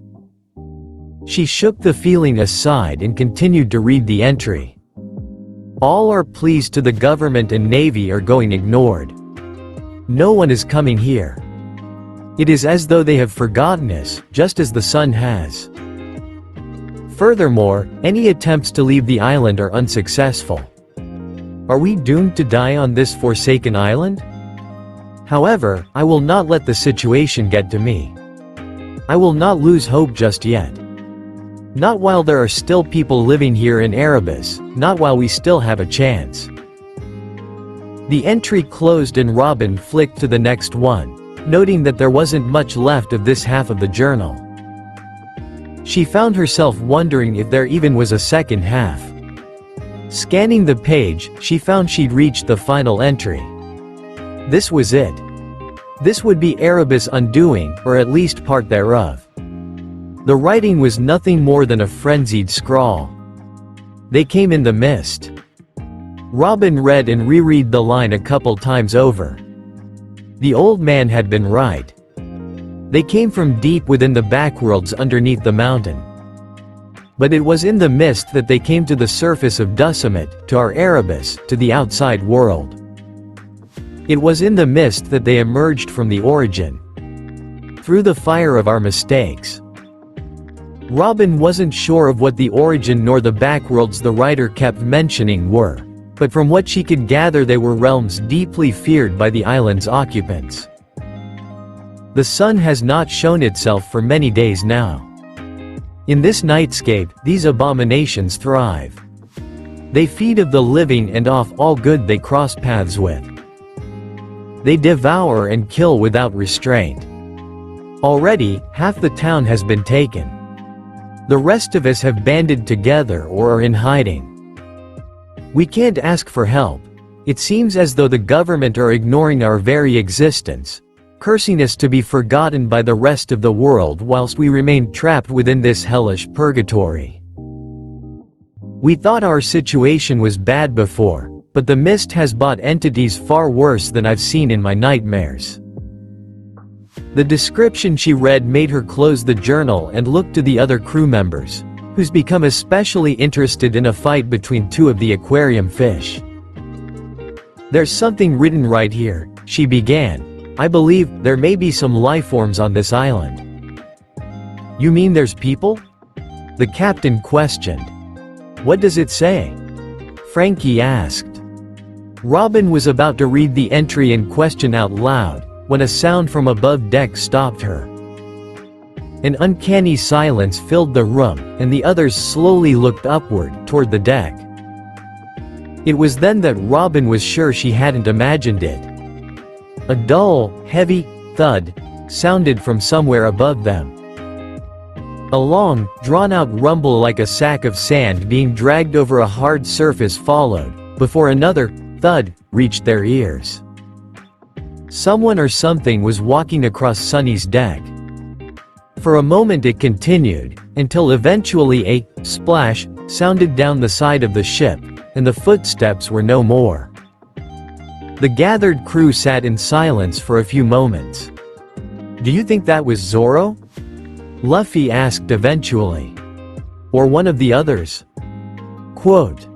She shook the feeling aside and continued to read the entry. All our pleas to the government and navy are going ignored. No one is coming here. It is as though they have forgotten us, just as the sun has. Furthermore, any attempts to leave the island are unsuccessful. Are we doomed to die on this forsaken island? However, I will not let the situation get to me. I will not lose hope just yet. Not while there are still people living here in Erebus, not while we still have a chance. The entry closed and Robin flicked to the next one, noting that there wasn't much left of this half of the journal. She found herself wondering if there even was a second half. Scanning the page, she found she'd reached the final entry. This was it. This would be Erebus' undoing, or at least part thereof. The writing was nothing more than a frenzied scrawl. They came in the mist. Robin read and reread the line a couple times over. The old man had been right. They came from deep within the backworlds underneath the mountain. But it was in the mist that they came to the surface of Dussumet, to our Erebus, to the outside world. It was in the mist that they emerged from the origin. Through the fire of our mistakes. Robin wasn't sure of what the origin nor the backworlds the writer kept mentioning were, but from what she could gather they were realms deeply feared by the island's occupants. The sun has not shown itself for many days now. In this nightscape, these abominations thrive. They feed of the living and off all good they cross paths with. They devour and kill without restraint. Already, half the town has been taken. The rest of us have banded together or are in hiding. We can't ask for help. It seems as though the government are ignoring our very existence, cursing us to be forgotten by the rest of the world whilst we remain trapped within this hellish purgatory. We thought our situation was bad before, but the mist has brought entities far worse than I've seen in my nightmares. The description she read made her close the journal and look to the other crew members, who's become especially interested in a fight between two of the aquarium fish. There's something written right here, she began. I believe there may be some life forms on this island. You mean there's people? The captain questioned. What does it say? Frankie asked. Robin was about to read the entry in question out loud, when a sound from above deck stopped her. An uncanny silence filled the room, and the others slowly looked upward, toward the deck. It was then that Robin was sure she hadn't imagined it. A dull, heavy thud sounded from somewhere above them. A long, drawn-out rumble like a sack of sand being dragged over a hard surface followed, before another thud reached their ears. Someone or something was walking across Sunny's deck. For a moment it continued, until eventually a splash sounded down the side of the ship, and the footsteps were no more. The gathered crew sat in silence for a few moments. "Do you think that was Zoro?" Luffy asked eventually. "Or one of the others?" Quote,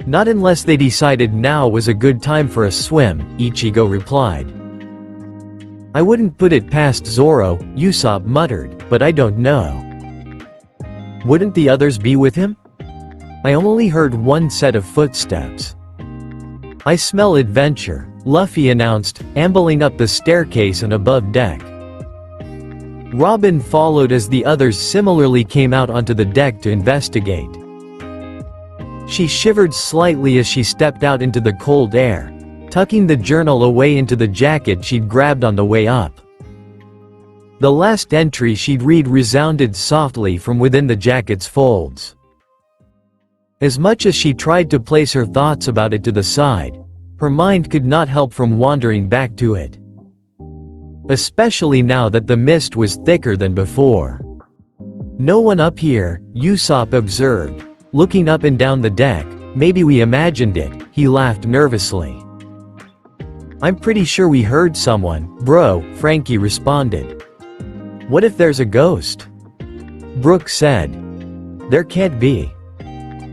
"Not unless they decided now was a good time for a swim," Ichigo replied. "I wouldn't put it past Zoro," Usopp muttered, "but I don't know." "Wouldn't the others be with him?" "I only heard one set of footsteps." "I smell adventure," Luffy announced, ambling up the staircase and above deck. Robin followed as the others similarly came out onto the deck to investigate. She shivered slightly as she stepped out into the cold air, tucking the journal away into the jacket she'd grabbed on the way up. The last entry she'd read resounded softly from within the jacket's folds. As much as she tried to place her thoughts about it to the side, her mind could not help from wandering back to it. Especially now that the mist was thicker than before. "No one up here," Usopp observed, looking up and down the deck. "Maybe we imagined it," he laughed nervously. "I'm pretty sure we heard someone, bro," Frankie responded. "What if there's a ghost?" Brooke said. "There can't be.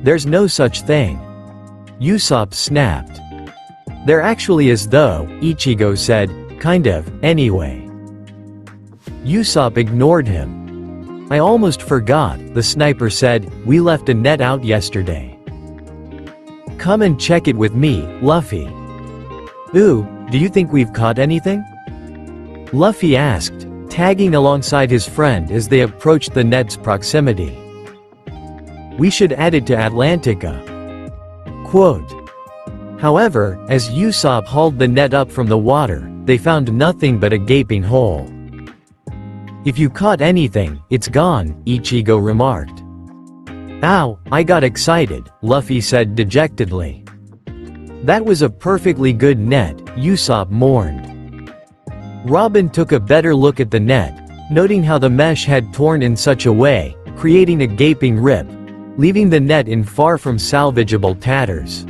There's no such thing." Usopp snapped. "There actually is though," Ichigo said, "kind of, anyway." Usopp ignored him. "I almost forgot," the sniper said, "we left a net out yesterday." "Come and check it with me, Luffy." "Ooh, do you think we've caught anything?" Luffy asked, tagging alongside his friend as they approached the net's proximity. "We should add it to Atlantica." Quote. However, as Usopp hauled the net up from the water, they found nothing but a gaping hole. "If you caught anything, it's gone," Ichigo remarked. "Ow, I got excited," Luffy said dejectedly. "That was a perfectly good net," Usopp mourned. Robin took a better look at the net, noting how the mesh had torn in such a way, creating a gaping rip, leaving the net in far from salvageable tatters.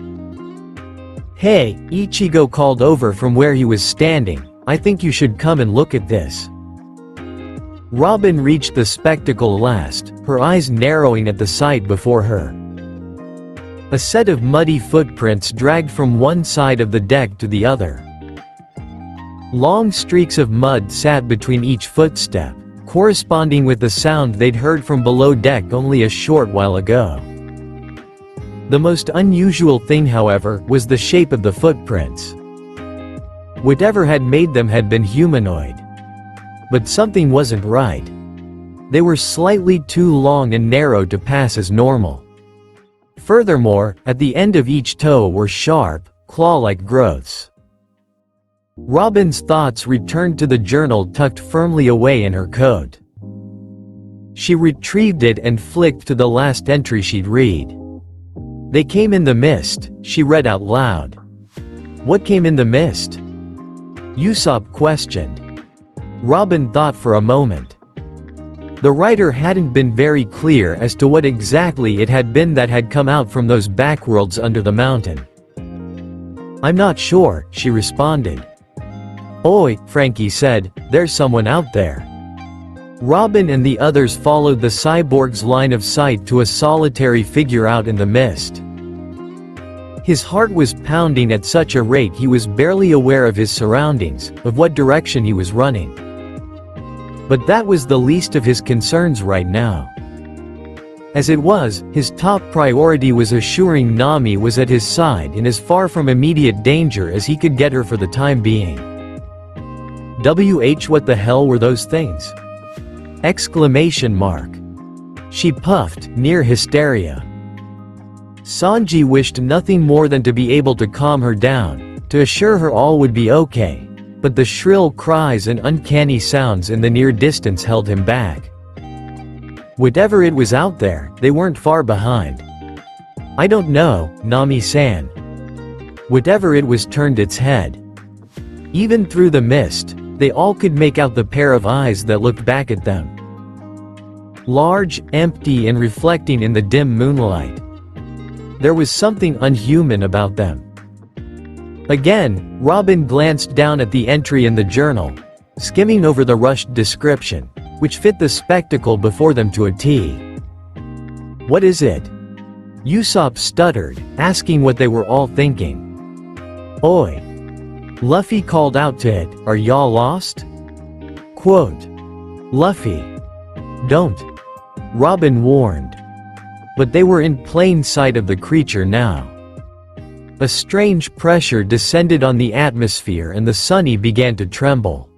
"Hey," Ichigo called over from where he was standing, "I think you should come and look at this." Robin reached the spectacle last, her eyes narrowing at the sight before her. A set of muddy footprints dragged from one side of the deck to the other. Long streaks of mud sat between each footstep, corresponding with the sound they'd heard from below deck only a short while ago. The most unusual thing, however, was the shape of the footprints. Whatever had made them had been humanoid. But something wasn't right. They were slightly too long and narrow to pass as normal. Furthermore, at the end of each toe were sharp, claw-like growths. Robin's thoughts returned to the journal tucked firmly away in her coat. She retrieved it and flicked to the last entry she'd read. "They came in the mist," she read out loud. "What came in the mist?" Usopp questioned. Robin thought for a moment. The writer hadn't been very clear as to what exactly it had been that had come out from those backworlds under the mountain. "I'm not sure," she responded. "Oi," Frankie said, "there's someone out there." Robin and the others followed the cyborg's line of sight to a solitary figure out in the mist. His heart was pounding at such a rate he was barely aware of his surroundings, of what direction he was running. But that was the least of his concerns right now. As it was, his top priority was assuring Nami was at his side and as far from immediate danger as he could get her for the time being. What the hell were those things? Exclamation mark. She puffed, near hysteria. Sanji wished nothing more than to be able to calm her down, to assure her all would be okay, but the shrill cries and uncanny sounds in the near distance held him back. Whatever it was out there, they weren't far behind. I don't know, Nami-san. Whatever it was turned its head. Even through the mist, they all could make out the pair of eyes that looked back at them. Large, empty and reflecting in the dim moonlight. There was something unhuman about them. Again, Robin glanced down at the entry in the journal, skimming over the rushed description, which fit the spectacle before them to a T. What is it? Usopp stuttered, asking what they were all thinking. Oi! Luffy called out to it, are y'all lost? Quote. Luffy. Don't. Robin warned. But they were in plain sight of the creature now. A strange pressure descended on the atmosphere and the Sunny began to tremble.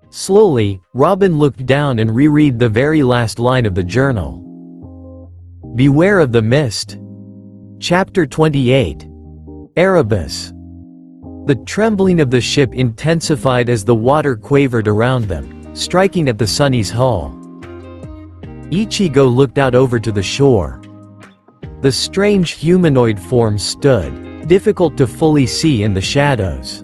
Slowly, Robin looked down and reread the very last line of the journal. Beware of the mist. Chapter 28. Erebus. The trembling of the ship intensified as the water quavered around them, striking at the Sunny's hull. Ichigo looked out over to the shore. The strange humanoid form stood, difficult to fully see in the shadows.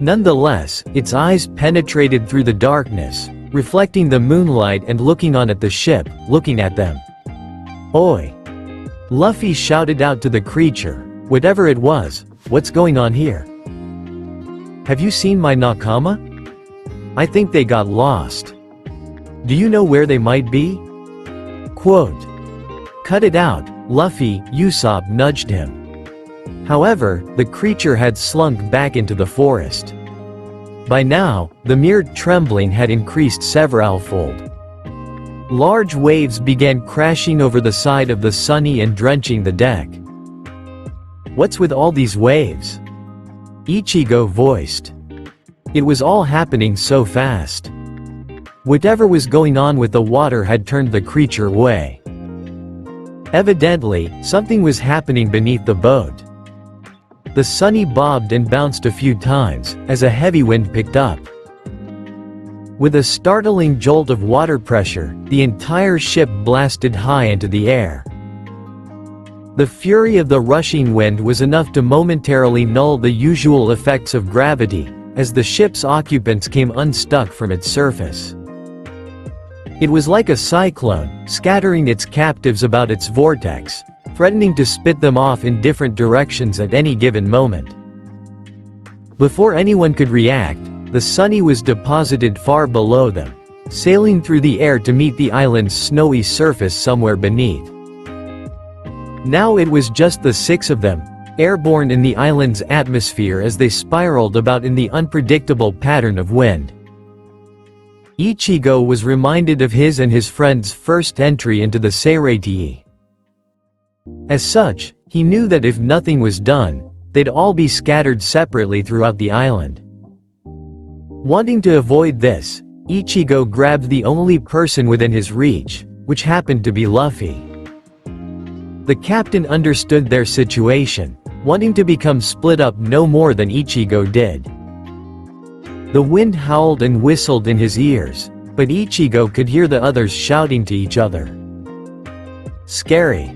Nonetheless, its eyes penetrated through the darkness, reflecting the moonlight and looking on at the ship, looking at them. Oi! Luffy shouted out to the creature, whatever it was, what's going on here? Have you seen my Nakama? I think they got lost. Do you know where they might be? Quote. Cut it out, Luffy, Usopp nudged him. However, the creature had slunk back into the forest. By now, the mere trembling had increased severalfold. Large waves began crashing over the side of the Sunny and drenching the deck. What's with all these waves? Ichigo voiced. It was all happening so fast. Whatever was going on with the water had turned the creature away. Evidently, something was happening beneath the boat. The Sunny bobbed and bounced a few times, as a heavy wind picked up. With a startling jolt of water pressure, the entire ship blasted high into the air. The fury of the rushing wind was enough to momentarily null the usual effects of gravity, as the ship's occupants came unstuck from its surface. It was like a cyclone, scattering its captives about its vortex, threatening to spit them off in different directions at any given moment. Before anyone could react, the Sunny was deposited far below them, sailing through the air to meet the island's snowy surface somewhere beneath. Now it was just the 6 of them, airborne in the island's atmosphere as they spiraled about in the unpredictable pattern of wind. Ichigo was reminded of his and his friend's first entry into the Seireitii. As such, he knew that if nothing was done, they'd all be scattered separately throughout the island. Wanting to avoid this, Ichigo grabbed the only person within his reach, which happened to be Luffy. The captain understood their situation, wanting to become split up no more than Ichigo did. The wind howled and whistled in his ears, but Ichigo could hear the others shouting to each other. Scary.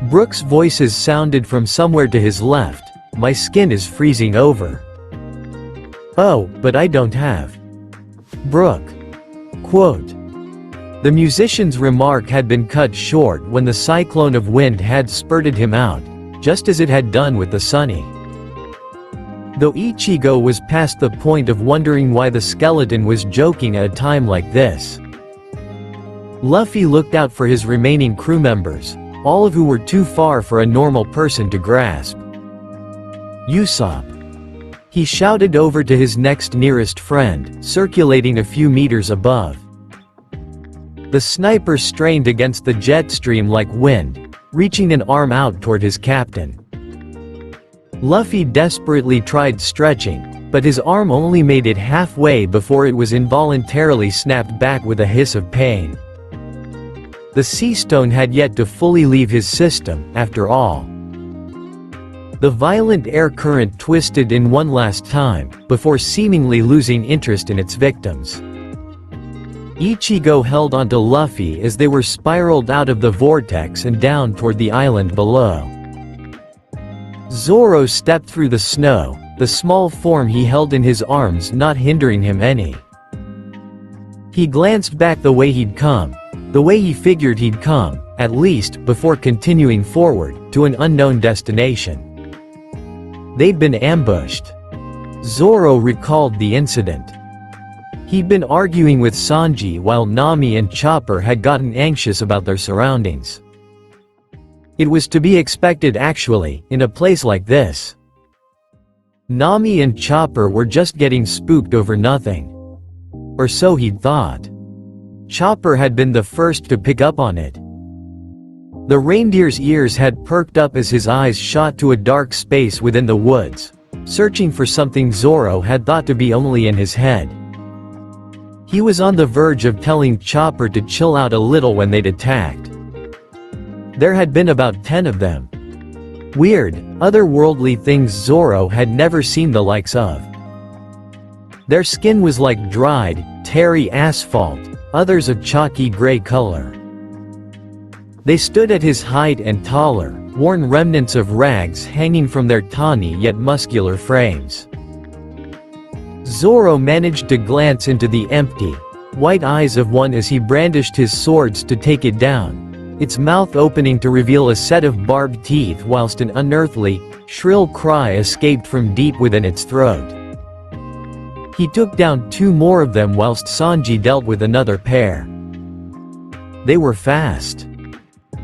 Brook's voices sounded from somewhere to his left, my skin is freezing over. Oh, but I don't have. Brook. Quote. The musician's remark had been cut short when the cyclone of wind had spurted him out, just as it had done with the Sunny. Though Ichigo was past the point of wondering why the skeleton was joking at a time like this. Luffy looked out for his remaining crew members, all of who were too far for a normal person to grasp. Usopp. He shouted over to his next nearest friend, circulating a few meters above. The sniper strained against the jet stream like wind, reaching an arm out toward his captain. Luffy desperately tried stretching, but his arm only made it halfway before it was involuntarily snapped back with a hiss of pain. The sea stone had yet to fully leave his system, after all. The violent air current twisted in one last time, before seemingly losing interest in its victims. Ichigo held onto Luffy as they were spiraled out of the vortex and down toward the island below. Zoro stepped through the snow, the small form he held in his arms not hindering him any. He glanced back the way he'd come, the way he figured he'd come, at least, before continuing forward, to an unknown destination. They'd been ambushed. Zoro recalled the incident. He'd been arguing with Sanji while Nami and Chopper had gotten anxious about their surroundings. It was to be expected actually, in a place like this. Nami and Chopper were just getting spooked over nothing. Or so he'd thought. Chopper had been the first to pick up on it. The reindeer's ears had perked up as his eyes shot to a dark space within the woods, searching for something Zoro had thought to be only in his head. He was on the verge of telling Chopper to chill out a little when they'd attacked. There had been about 10 of them. Weird, otherworldly things Zoro had never seen the likes of. Their skin was like dried, tarry asphalt, others a chalky gray color. They stood at his height and taller, worn remnants of rags hanging from their tawny yet muscular frames. Zoro managed to glance into the empty, white eyes of one as he brandished his swords to take it down, its mouth opening to reveal a set of barbed teeth whilst an unearthly, shrill cry escaped from deep within its throat. He took down 2 more of them whilst Sanji dealt with another pair. They were fast.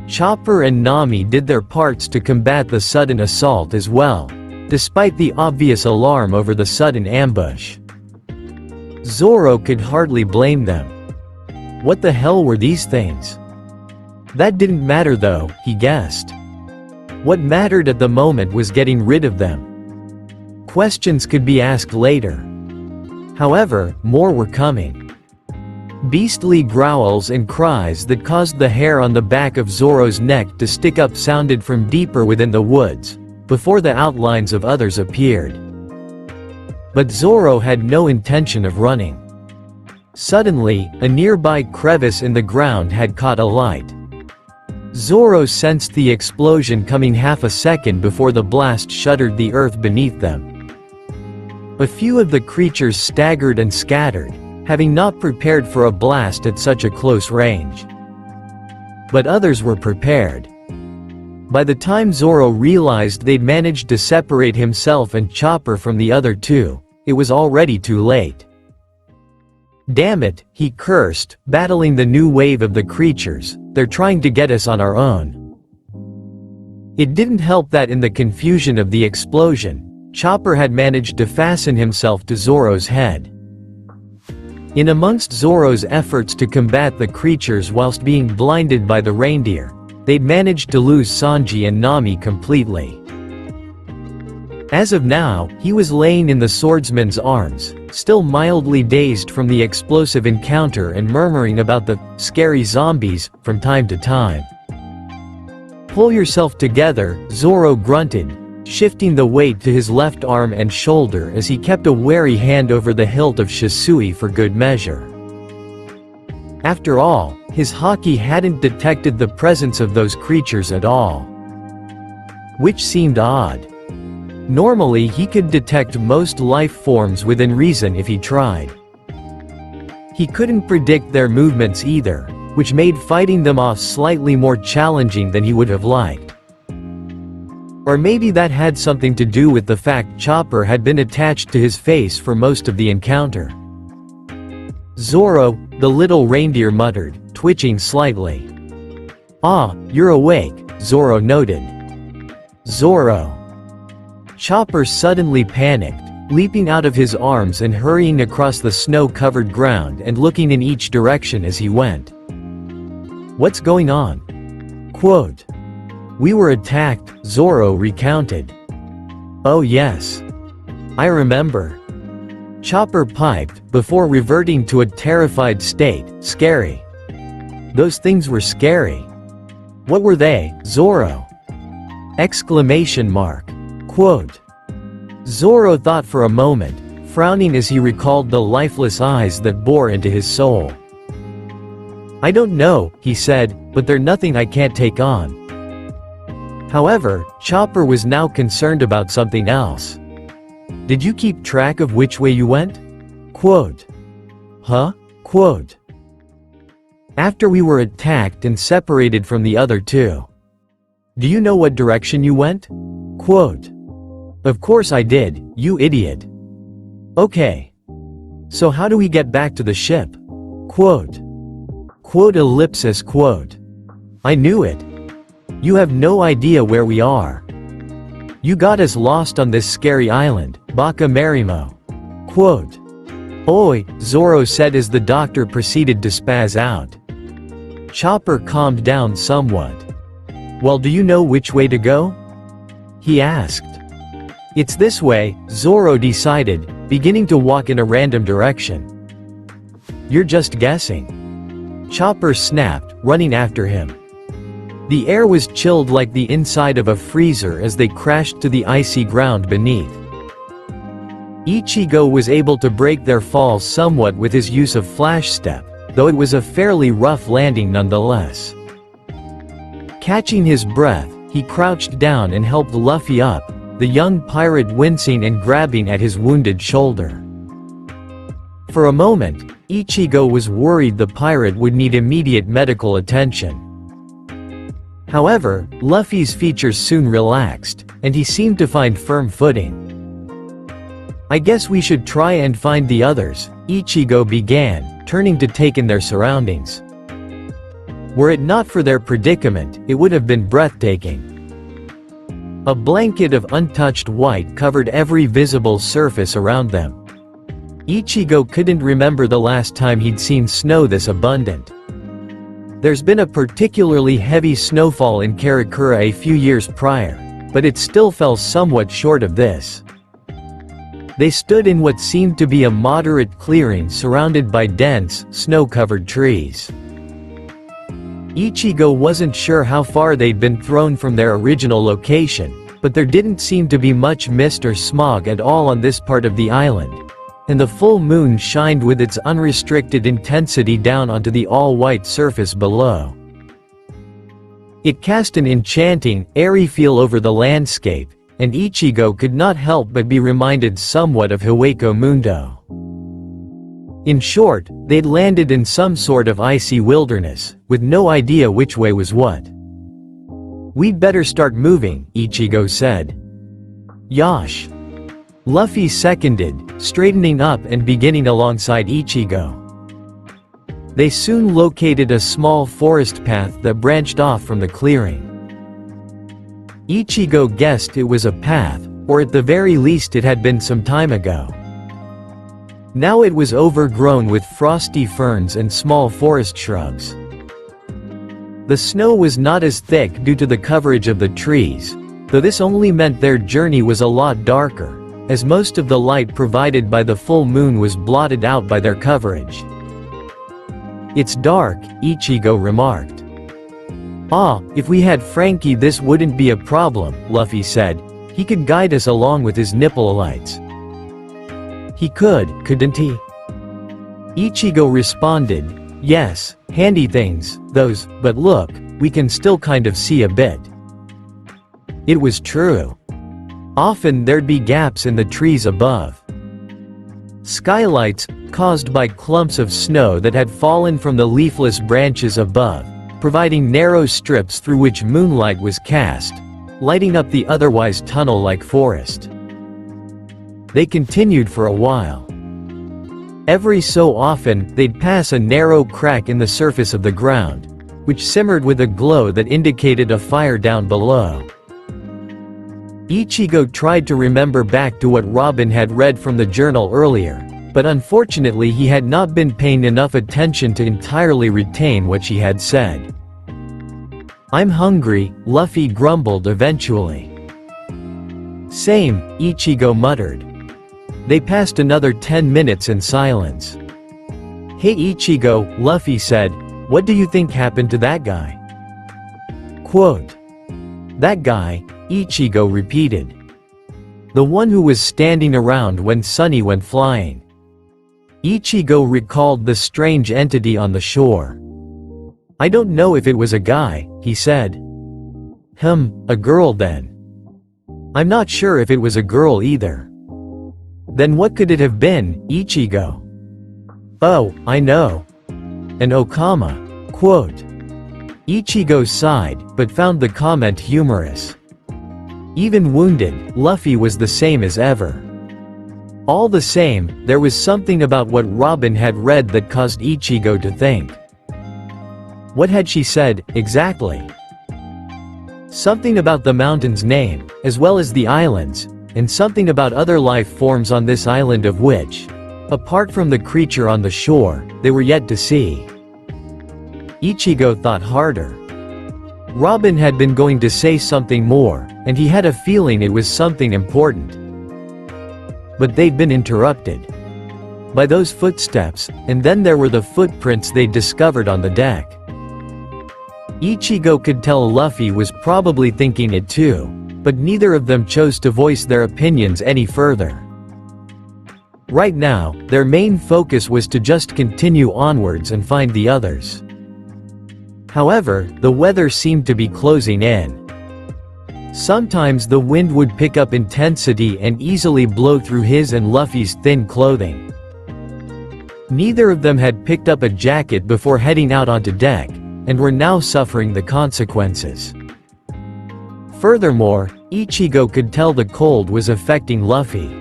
Chopper and Nami did their parts to combat the sudden assault as well, despite the obvious alarm over the sudden ambush. Zoro could hardly blame them. What the hell were these things? That didn't matter though, he guessed. What mattered at the moment was getting rid of them. Questions could be asked later. However, more were coming. Beastly growls and cries that caused the hair on the back of Zoro's neck to stick up sounded from deeper within the woods, before the outlines of others appeared. But Zoro had no intention of running. Suddenly, a nearby crevice in the ground had caught alight. Zoro sensed the explosion coming half a second before the blast shuddered the earth beneath them. A few of the creatures staggered and scattered, having not prepared for a blast at such a close range. But others were prepared. By the time Zoro realized they'd managed to separate himself and Chopper from the other 2, it was already too late. Damn it, he cursed, battling the new wave of the creatures, they're trying to get us on our own. It didn't help that in the confusion of the explosion, Chopper had managed to fasten himself to Zoro's head. In amongst Zoro's efforts to combat the creatures whilst being blinded by the reindeer, they'd managed to lose Sanji and Nami completely. As of now, he was laying in the swordsman's arms, still mildly dazed from the explosive encounter and murmuring about the scary zombies from time to time. Pull yourself together, Zoro grunted, shifting the weight to his left arm and shoulder as he kept a wary hand over the hilt of Shisui for good measure. After all, his haki hadn't detected the presence of those creatures at all. Which seemed odd. Normally he could detect most life forms within reason if he tried. He couldn't predict their movements either, which made fighting them off slightly more challenging than he would have liked. Or maybe that had something to do with the fact Chopper had been attached to his face for most of the encounter. Zoro, the little reindeer muttered, twitching slightly. Ah, you're awake, Zoro noted. Zoro. Chopper suddenly panicked, leaping out of his arms and hurrying across the snow-covered ground and looking in each direction as he went. What's going on? Quote. We were attacked, Zoro recounted. Oh yes. I remember. Chopper piped, before reverting to a terrified state. Scary. Those things were scary. What were they, Zoro? Exclamation mark. Quote. Zoro thought for a moment, frowning as he recalled the lifeless eyes that bore into his soul. I don't know, he said, but they're nothing I can't take on. However, Chopper was now concerned about something else. Did you keep track of which way you went? Quote. Huh? Quote. After we were attacked and separated from the other two. Do you know what direction you went? Quote. Of course I did, you idiot. Okay. So how do we get back to the ship? Quote. Quote ellipsis quote. I knew it. You have no idea where we are. You got us lost on this scary island, Baka Marimo. Quote. Oi, Zoro said as the doctor proceeded to spaz out. Chopper calmed down somewhat. Well, do you know which way to go? He asked. It's this way, Zoro decided, beginning to walk in a random direction. You're just guessing. Chopper snapped, running after him. The air was chilled like the inside of a freezer as they crashed to the icy ground beneath. Ichigo was able to break their fall somewhat with his use of flash step, though it was a fairly rough landing nonetheless. Catching his breath, he crouched down and helped Luffy up, the young pirate wincing and grabbing at his wounded shoulder. For a moment, Ichigo was worried the pirate would need immediate medical attention. However, Luffy's features soon relaxed, and he seemed to find firm footing. I guess we should try and find the others, Ichigo began, turning to take in their surroundings. Were it not for their predicament, it would have been breathtaking. A blanket of untouched white covered every visible surface around them. Ichigo couldn't remember the last time he'd seen snow this abundant. There's been a particularly heavy snowfall in Karakura a few years prior, but it still fell somewhat short of this. They stood in what seemed to be a moderate clearing surrounded by dense, snow-covered trees. Ichigo wasn't sure how far they'd been thrown from their original location, but there didn't seem to be much mist or smog at all on this part of the island, and the full moon shined with its unrestricted intensity down onto the all-white surface below. It cast an enchanting, airy feel over the landscape, and Ichigo could not help but be reminded somewhat of Hueco Mundo. In short, they'd landed in some sort of icy wilderness, with no idea which way was what. We'd better start moving, Ichigo said. Yosh. Luffy seconded, straightening up and beginning alongside Ichigo. They soon located a small forest path that branched off from the clearing. Ichigo guessed it was a path, or at the very least it had been some time ago. Now it was overgrown with frosty ferns and small forest shrubs. The snow was not as thick due to the coverage of the trees, though this only meant their journey was a lot darker, as most of the light provided by the full moon was blotted out by their coverage. It's dark, Ichigo remarked. Ah, if we had Frankie this wouldn't be a problem, Luffy said. He could guide us along with his nipple lights. He could, couldn't he? Ichigo responded, yes, handy things, those, but look, we can still kind of see a bit. It was true. Often there'd be gaps in the trees above. Skylights, caused by clumps of snow that had fallen from the leafless branches above, providing narrow strips through which moonlight was cast, lighting up the otherwise tunnel-like forest. They continued for a while. Every so often, they'd pass a narrow crack in the surface of the ground, which simmered with a glow that indicated a fire down below. Ichigo tried to remember back to what Robin had read from the journal earlier, but unfortunately he had not been paying enough attention to entirely retain what she had said. I'm hungry, Luffy grumbled eventually. Same, Ichigo muttered. They passed another 10 minutes in silence. Hey Ichigo, Luffy said, what do you think happened to that guy? Quote. That guy, Ichigo repeated. The one who was standing around when Sunny went flying. Ichigo recalled the strange entity on the shore. I don't know if it was a guy, he said. A girl then. I'm not sure if it was a girl either. Then what could it have been, Ichigo? Oh, I know. An Okama. Quote. Ichigo sighed, but found the comment humorous. Even wounded, Luffy was the same as ever. All the same, there was something about what Robin had read that caused Ichigo to think. What had she said, exactly? Something about the mountain's name, as well as the islands, and something about other life forms on this island of which, apart from the creature on the shore, they were yet to see. Ichigo thought harder. Robin had been going to say something more, and he had a feeling it was something important. But they'd been interrupted by those footsteps, and then there were the footprints they'd discovered on the deck. Ichigo could tell Luffy was probably thinking it too, but neither of them chose to voice their opinions any further. Right now, their main focus was to just continue onwards and find the others. However, the weather seemed to be closing in. Sometimes the wind would pick up intensity and easily blow through his and Luffy's thin clothing. Neither of them had picked up a jacket before heading out onto deck, and were now suffering the consequences. Furthermore, Ichigo could tell the cold was affecting Luffy.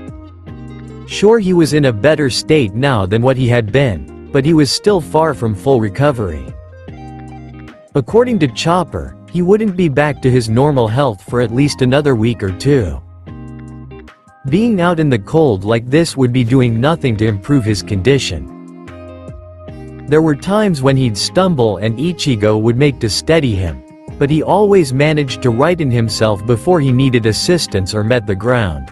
Sure, he was in a better state now than what he had been, but he was still far from full recovery. According to Chopper, he wouldn't be back to his normal health for at least another week or two. Being out in the cold like this would be doing nothing to improve his condition. There were times when he'd stumble and Ichigo would make to steady him, but he always managed to righten himself before he needed assistance or met the ground.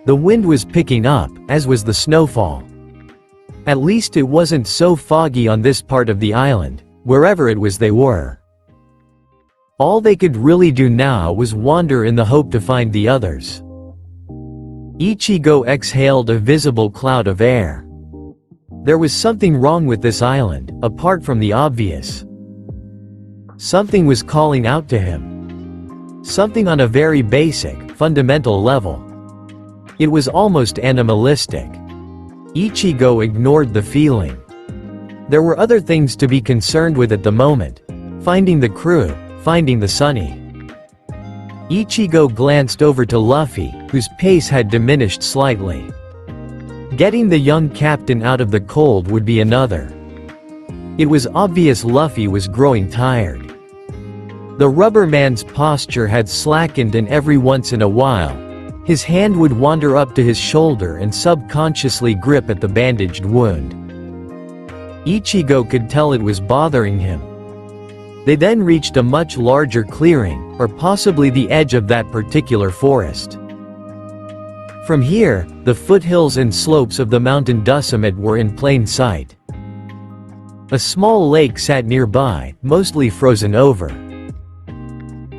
The wind was picking up, as was the snowfall. At least it wasn't so foggy on this part of the island, wherever it was they were. All they could really do now was wander in the hope to find the others. Ichigo exhaled a visible cloud of air. There was something wrong with this island, apart from the obvious. Something was calling out to him. Something on a very basic, fundamental level. It was almost animalistic. Ichigo ignored the feeling. There were other things to be concerned with at the moment. Finding the crew, finding the Sunny. Ichigo glanced over to Luffy, whose pace had diminished slightly. Getting the young captain out of the cold would be another. It was obvious Luffy was growing tired. The rubber man's posture had slackened, and every once in a while, his hand would wander up to his shoulder and subconsciously grip at the bandaged wound. Ichigo could tell it was bothering him. They then reached a much larger clearing, or possibly the edge of that particular forest. From here, the foothills and slopes of the mountain GETSUTide were in plain sight. A small lake sat nearby, mostly frozen over.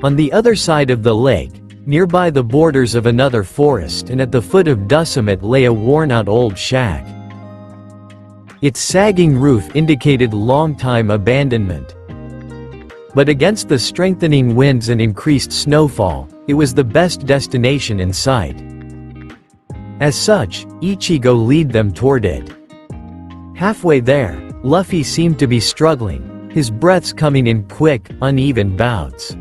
On the other side of the lake, nearby the borders of another forest and at the foot of GETSUTide lay a worn-out old shack. Its sagging roof indicated long-time abandonment. But against the strengthening winds and increased snowfall, it was the best destination in sight. As such, Ichigo led them toward it. Halfway there, Luffy seemed to be struggling, his breaths coming in quick, uneven bouts.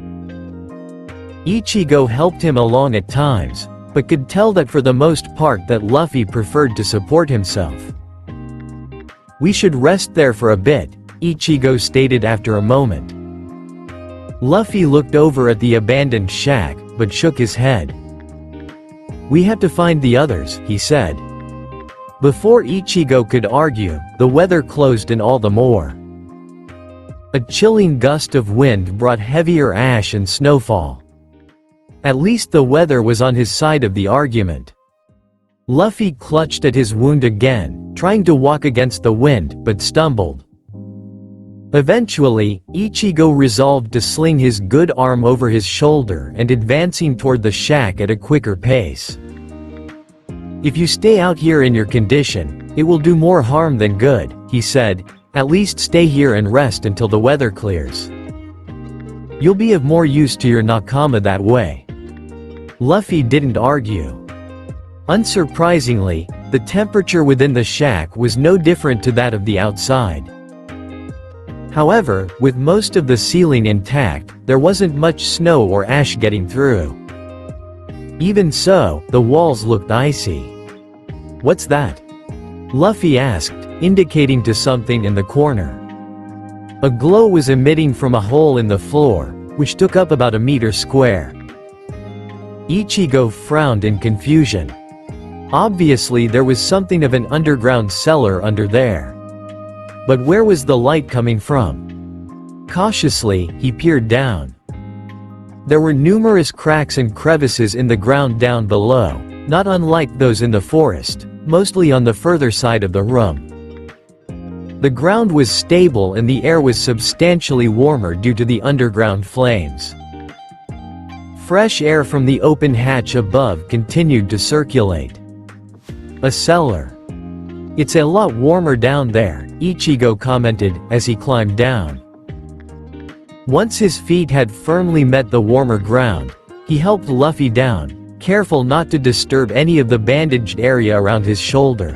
Ichigo helped him along at times, but could tell that for the most part that Luffy preferred to support himself. We should rest there for a bit, Ichigo stated after a moment. Luffy looked over at the abandoned shack, but shook his head. We have to find the others, he said. Before Ichigo could argue, the weather closed in all the more. A chilling gust of wind brought heavier ash and snowfall. At least the weather was on his side of the argument. Luffy clutched at his wound again, trying to walk against the wind, but stumbled. Eventually, Ichigo resolved to sling his good arm over his shoulder and advancing toward the shack at a quicker pace. "If you stay out here in your condition, it will do more harm than good," he said. "At least stay here and rest until the weather clears. You'll be of more use to your nakama that way." Luffy didn't argue. Unsurprisingly, the temperature within the shack was no different to that of the outside. However, with most of the ceiling intact, there wasn't much snow or ash getting through. Even so, the walls looked icy. "What's that?" Luffy asked, indicating to something in the corner. A glow was emitting from a hole in the floor, which took up about a meter square. Ichigo frowned in confusion. Obviously there was something of an underground cellar under there. But where was the light coming from? Cautiously, he peered down. There were numerous cracks and crevices in the ground down below, not unlike those in the forest, mostly on the further side of the room. The ground was stable and the air was substantially warmer due to the underground flames. Fresh air from the open hatch above continued to circulate. A cellar. "It's a lot warmer down there," Ichigo commented, as he climbed down. Once his feet had firmly met the warmer ground, he helped Luffy down, careful not to disturb any of the bandaged area around his shoulder.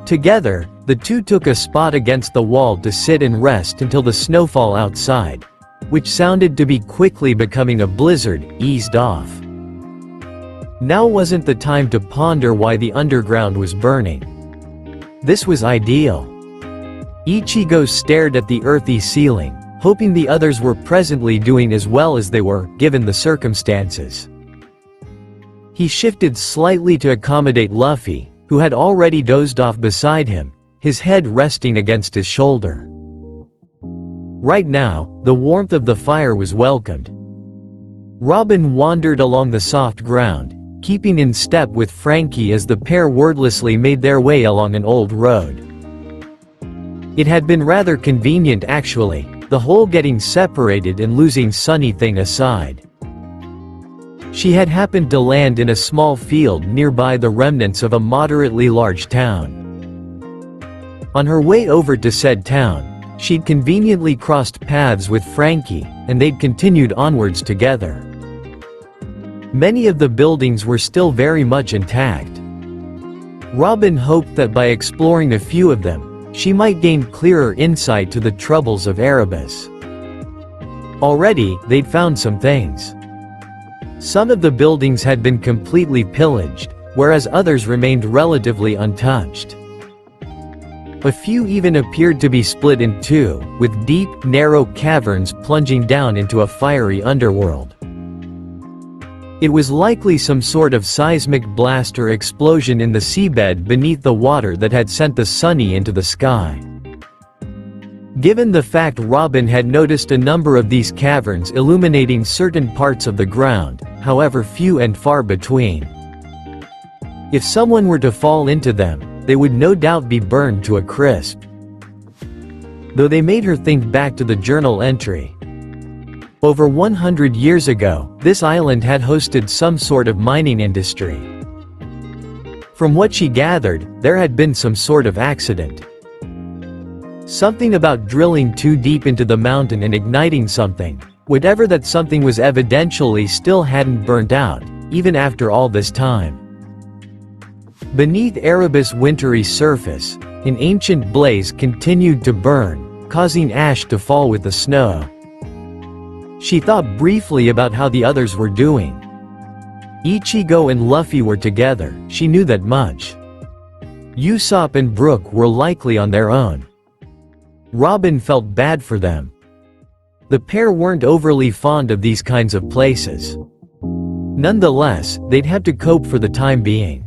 Together, the two took a spot against the wall to sit and rest until the snowfall outside, which sounded to be quickly becoming a blizzard, eased off. Now wasn't the time to ponder why the underground was burning. This was ideal. Ichigo stared at the earthy ceiling, hoping the others were presently doing as well as they were, given the circumstances. He shifted slightly to accommodate Luffy, who had already dozed off beside him, his head resting against his shoulder. Right now, the warmth of the fire was welcomed. Robin wandered along the soft ground, keeping in step with Frankie as the pair wordlessly made their way along an old road. It had been rather convenient actually, the whole getting separated and losing Sunny thing aside. She had happened to land in a small field nearby the remnants of a moderately large town. On her way over to said town, she'd conveniently crossed paths with Frankie, and they'd continued onwards together. Many of the buildings were still very much intact. Robin hoped that by exploring a few of them, she might gain clearer insight to the troubles of Erebus. Already, they'd found some things. Some of the buildings had been completely pillaged, whereas others remained relatively untouched. A few even appeared to be split in two, with deep, narrow caverns plunging down into a fiery underworld. It was likely some sort of seismic blast or explosion in the seabed beneath the water that had sent the Sunny into the sky. Given the fact Robin had noticed a number of these caverns illuminating certain parts of the ground, however few and far between. If someone were to fall into them, they would no doubt be burned to a crisp. Though they made her think back to the journal entry. Over 100 years ago, this island had hosted some sort of mining industry. From what she gathered, there had been some sort of accident. Something about drilling too deep into the mountain and igniting something. Whatever that something was evidentially still hadn't burnt out, even after all this time. Beneath Erebus' wintry surface, an ancient blaze continued to burn, causing ash to fall with the snow. She thought briefly about how the others were doing. Ichigo and Luffy were together, she knew that much. Usopp and Brook were likely on their own. Robin felt bad for them. The pair weren't overly fond of these kinds of places. Nonetheless, they'd have to cope for the time being.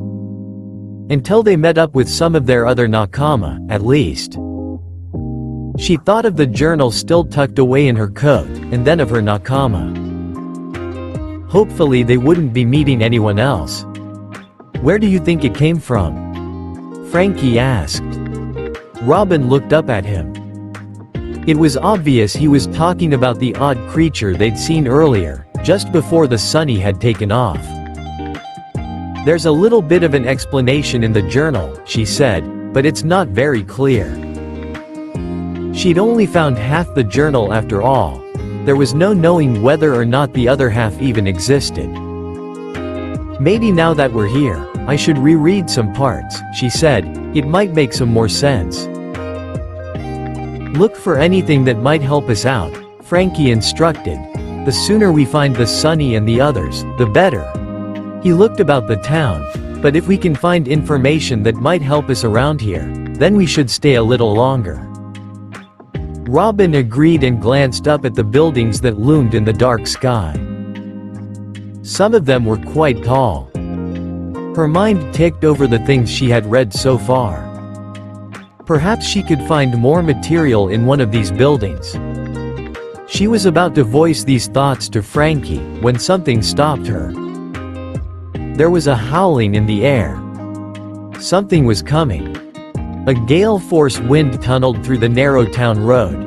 Until they met up with some of their other nakama, at least. She thought of the journal still tucked away in her coat, and then of her nakama. Hopefully they wouldn't be meeting anyone else. Where do you think it came from? Frankie asked. Robin looked up at him. It was obvious he was talking about the odd creature they'd seen earlier, just before the sunny had taken off. There's a little bit of an explanation in the journal, she said, but it's not very clear. She'd only found half the journal after all. There was no knowing whether or not the other half even existed. Maybe now that we're here, I should reread some parts, she said, it might make some more sense. Look for anything that might help us out, Frankie instructed. The sooner we find the Sunny and the others, the better. He looked about the town, but if we can find information that might help us around here, then we should stay a little longer. Robin agreed and glanced up at the buildings that loomed in the dark sky. Some of them were quite tall. Her mind ticked over the things she had read so far. Perhaps she could find more material in one of these buildings. She was about to voice these thoughts to Frankie, when something stopped her. There was a howling in the air. Something was coming. A gale-force wind tunneled through the narrow town road.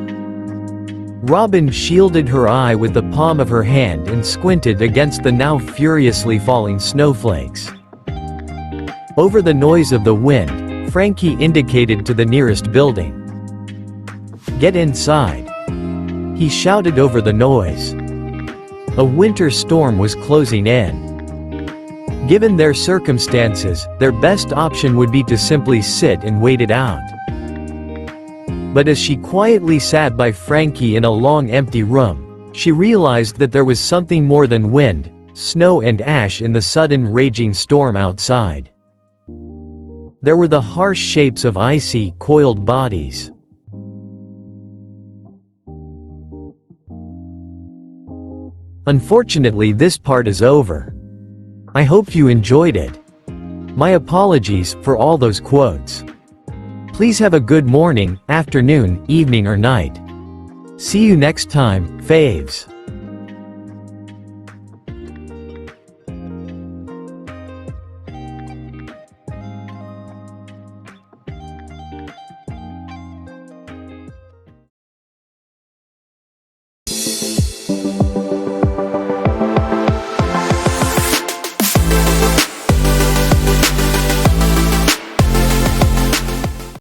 Robin shielded her eye with the palm of her hand and squinted against the now furiously falling snowflakes. Over the noise of the wind, Frankie indicated to the nearest building. Get inside. He shouted over the noise. A winter storm was closing in. Given their circumstances, their best option would be to simply sit and wait it out. But as she quietly sat by Frankie in a long empty room, she realized that there was something more than wind, snow and ash in the sudden raging storm outside. There were the harsh shapes of icy, coiled bodies. Unfortunately, this part is over. I hope you enjoyed it. My apologies for all those quotes. Please have a good morning, afternoon, evening or night. See you next time, faves.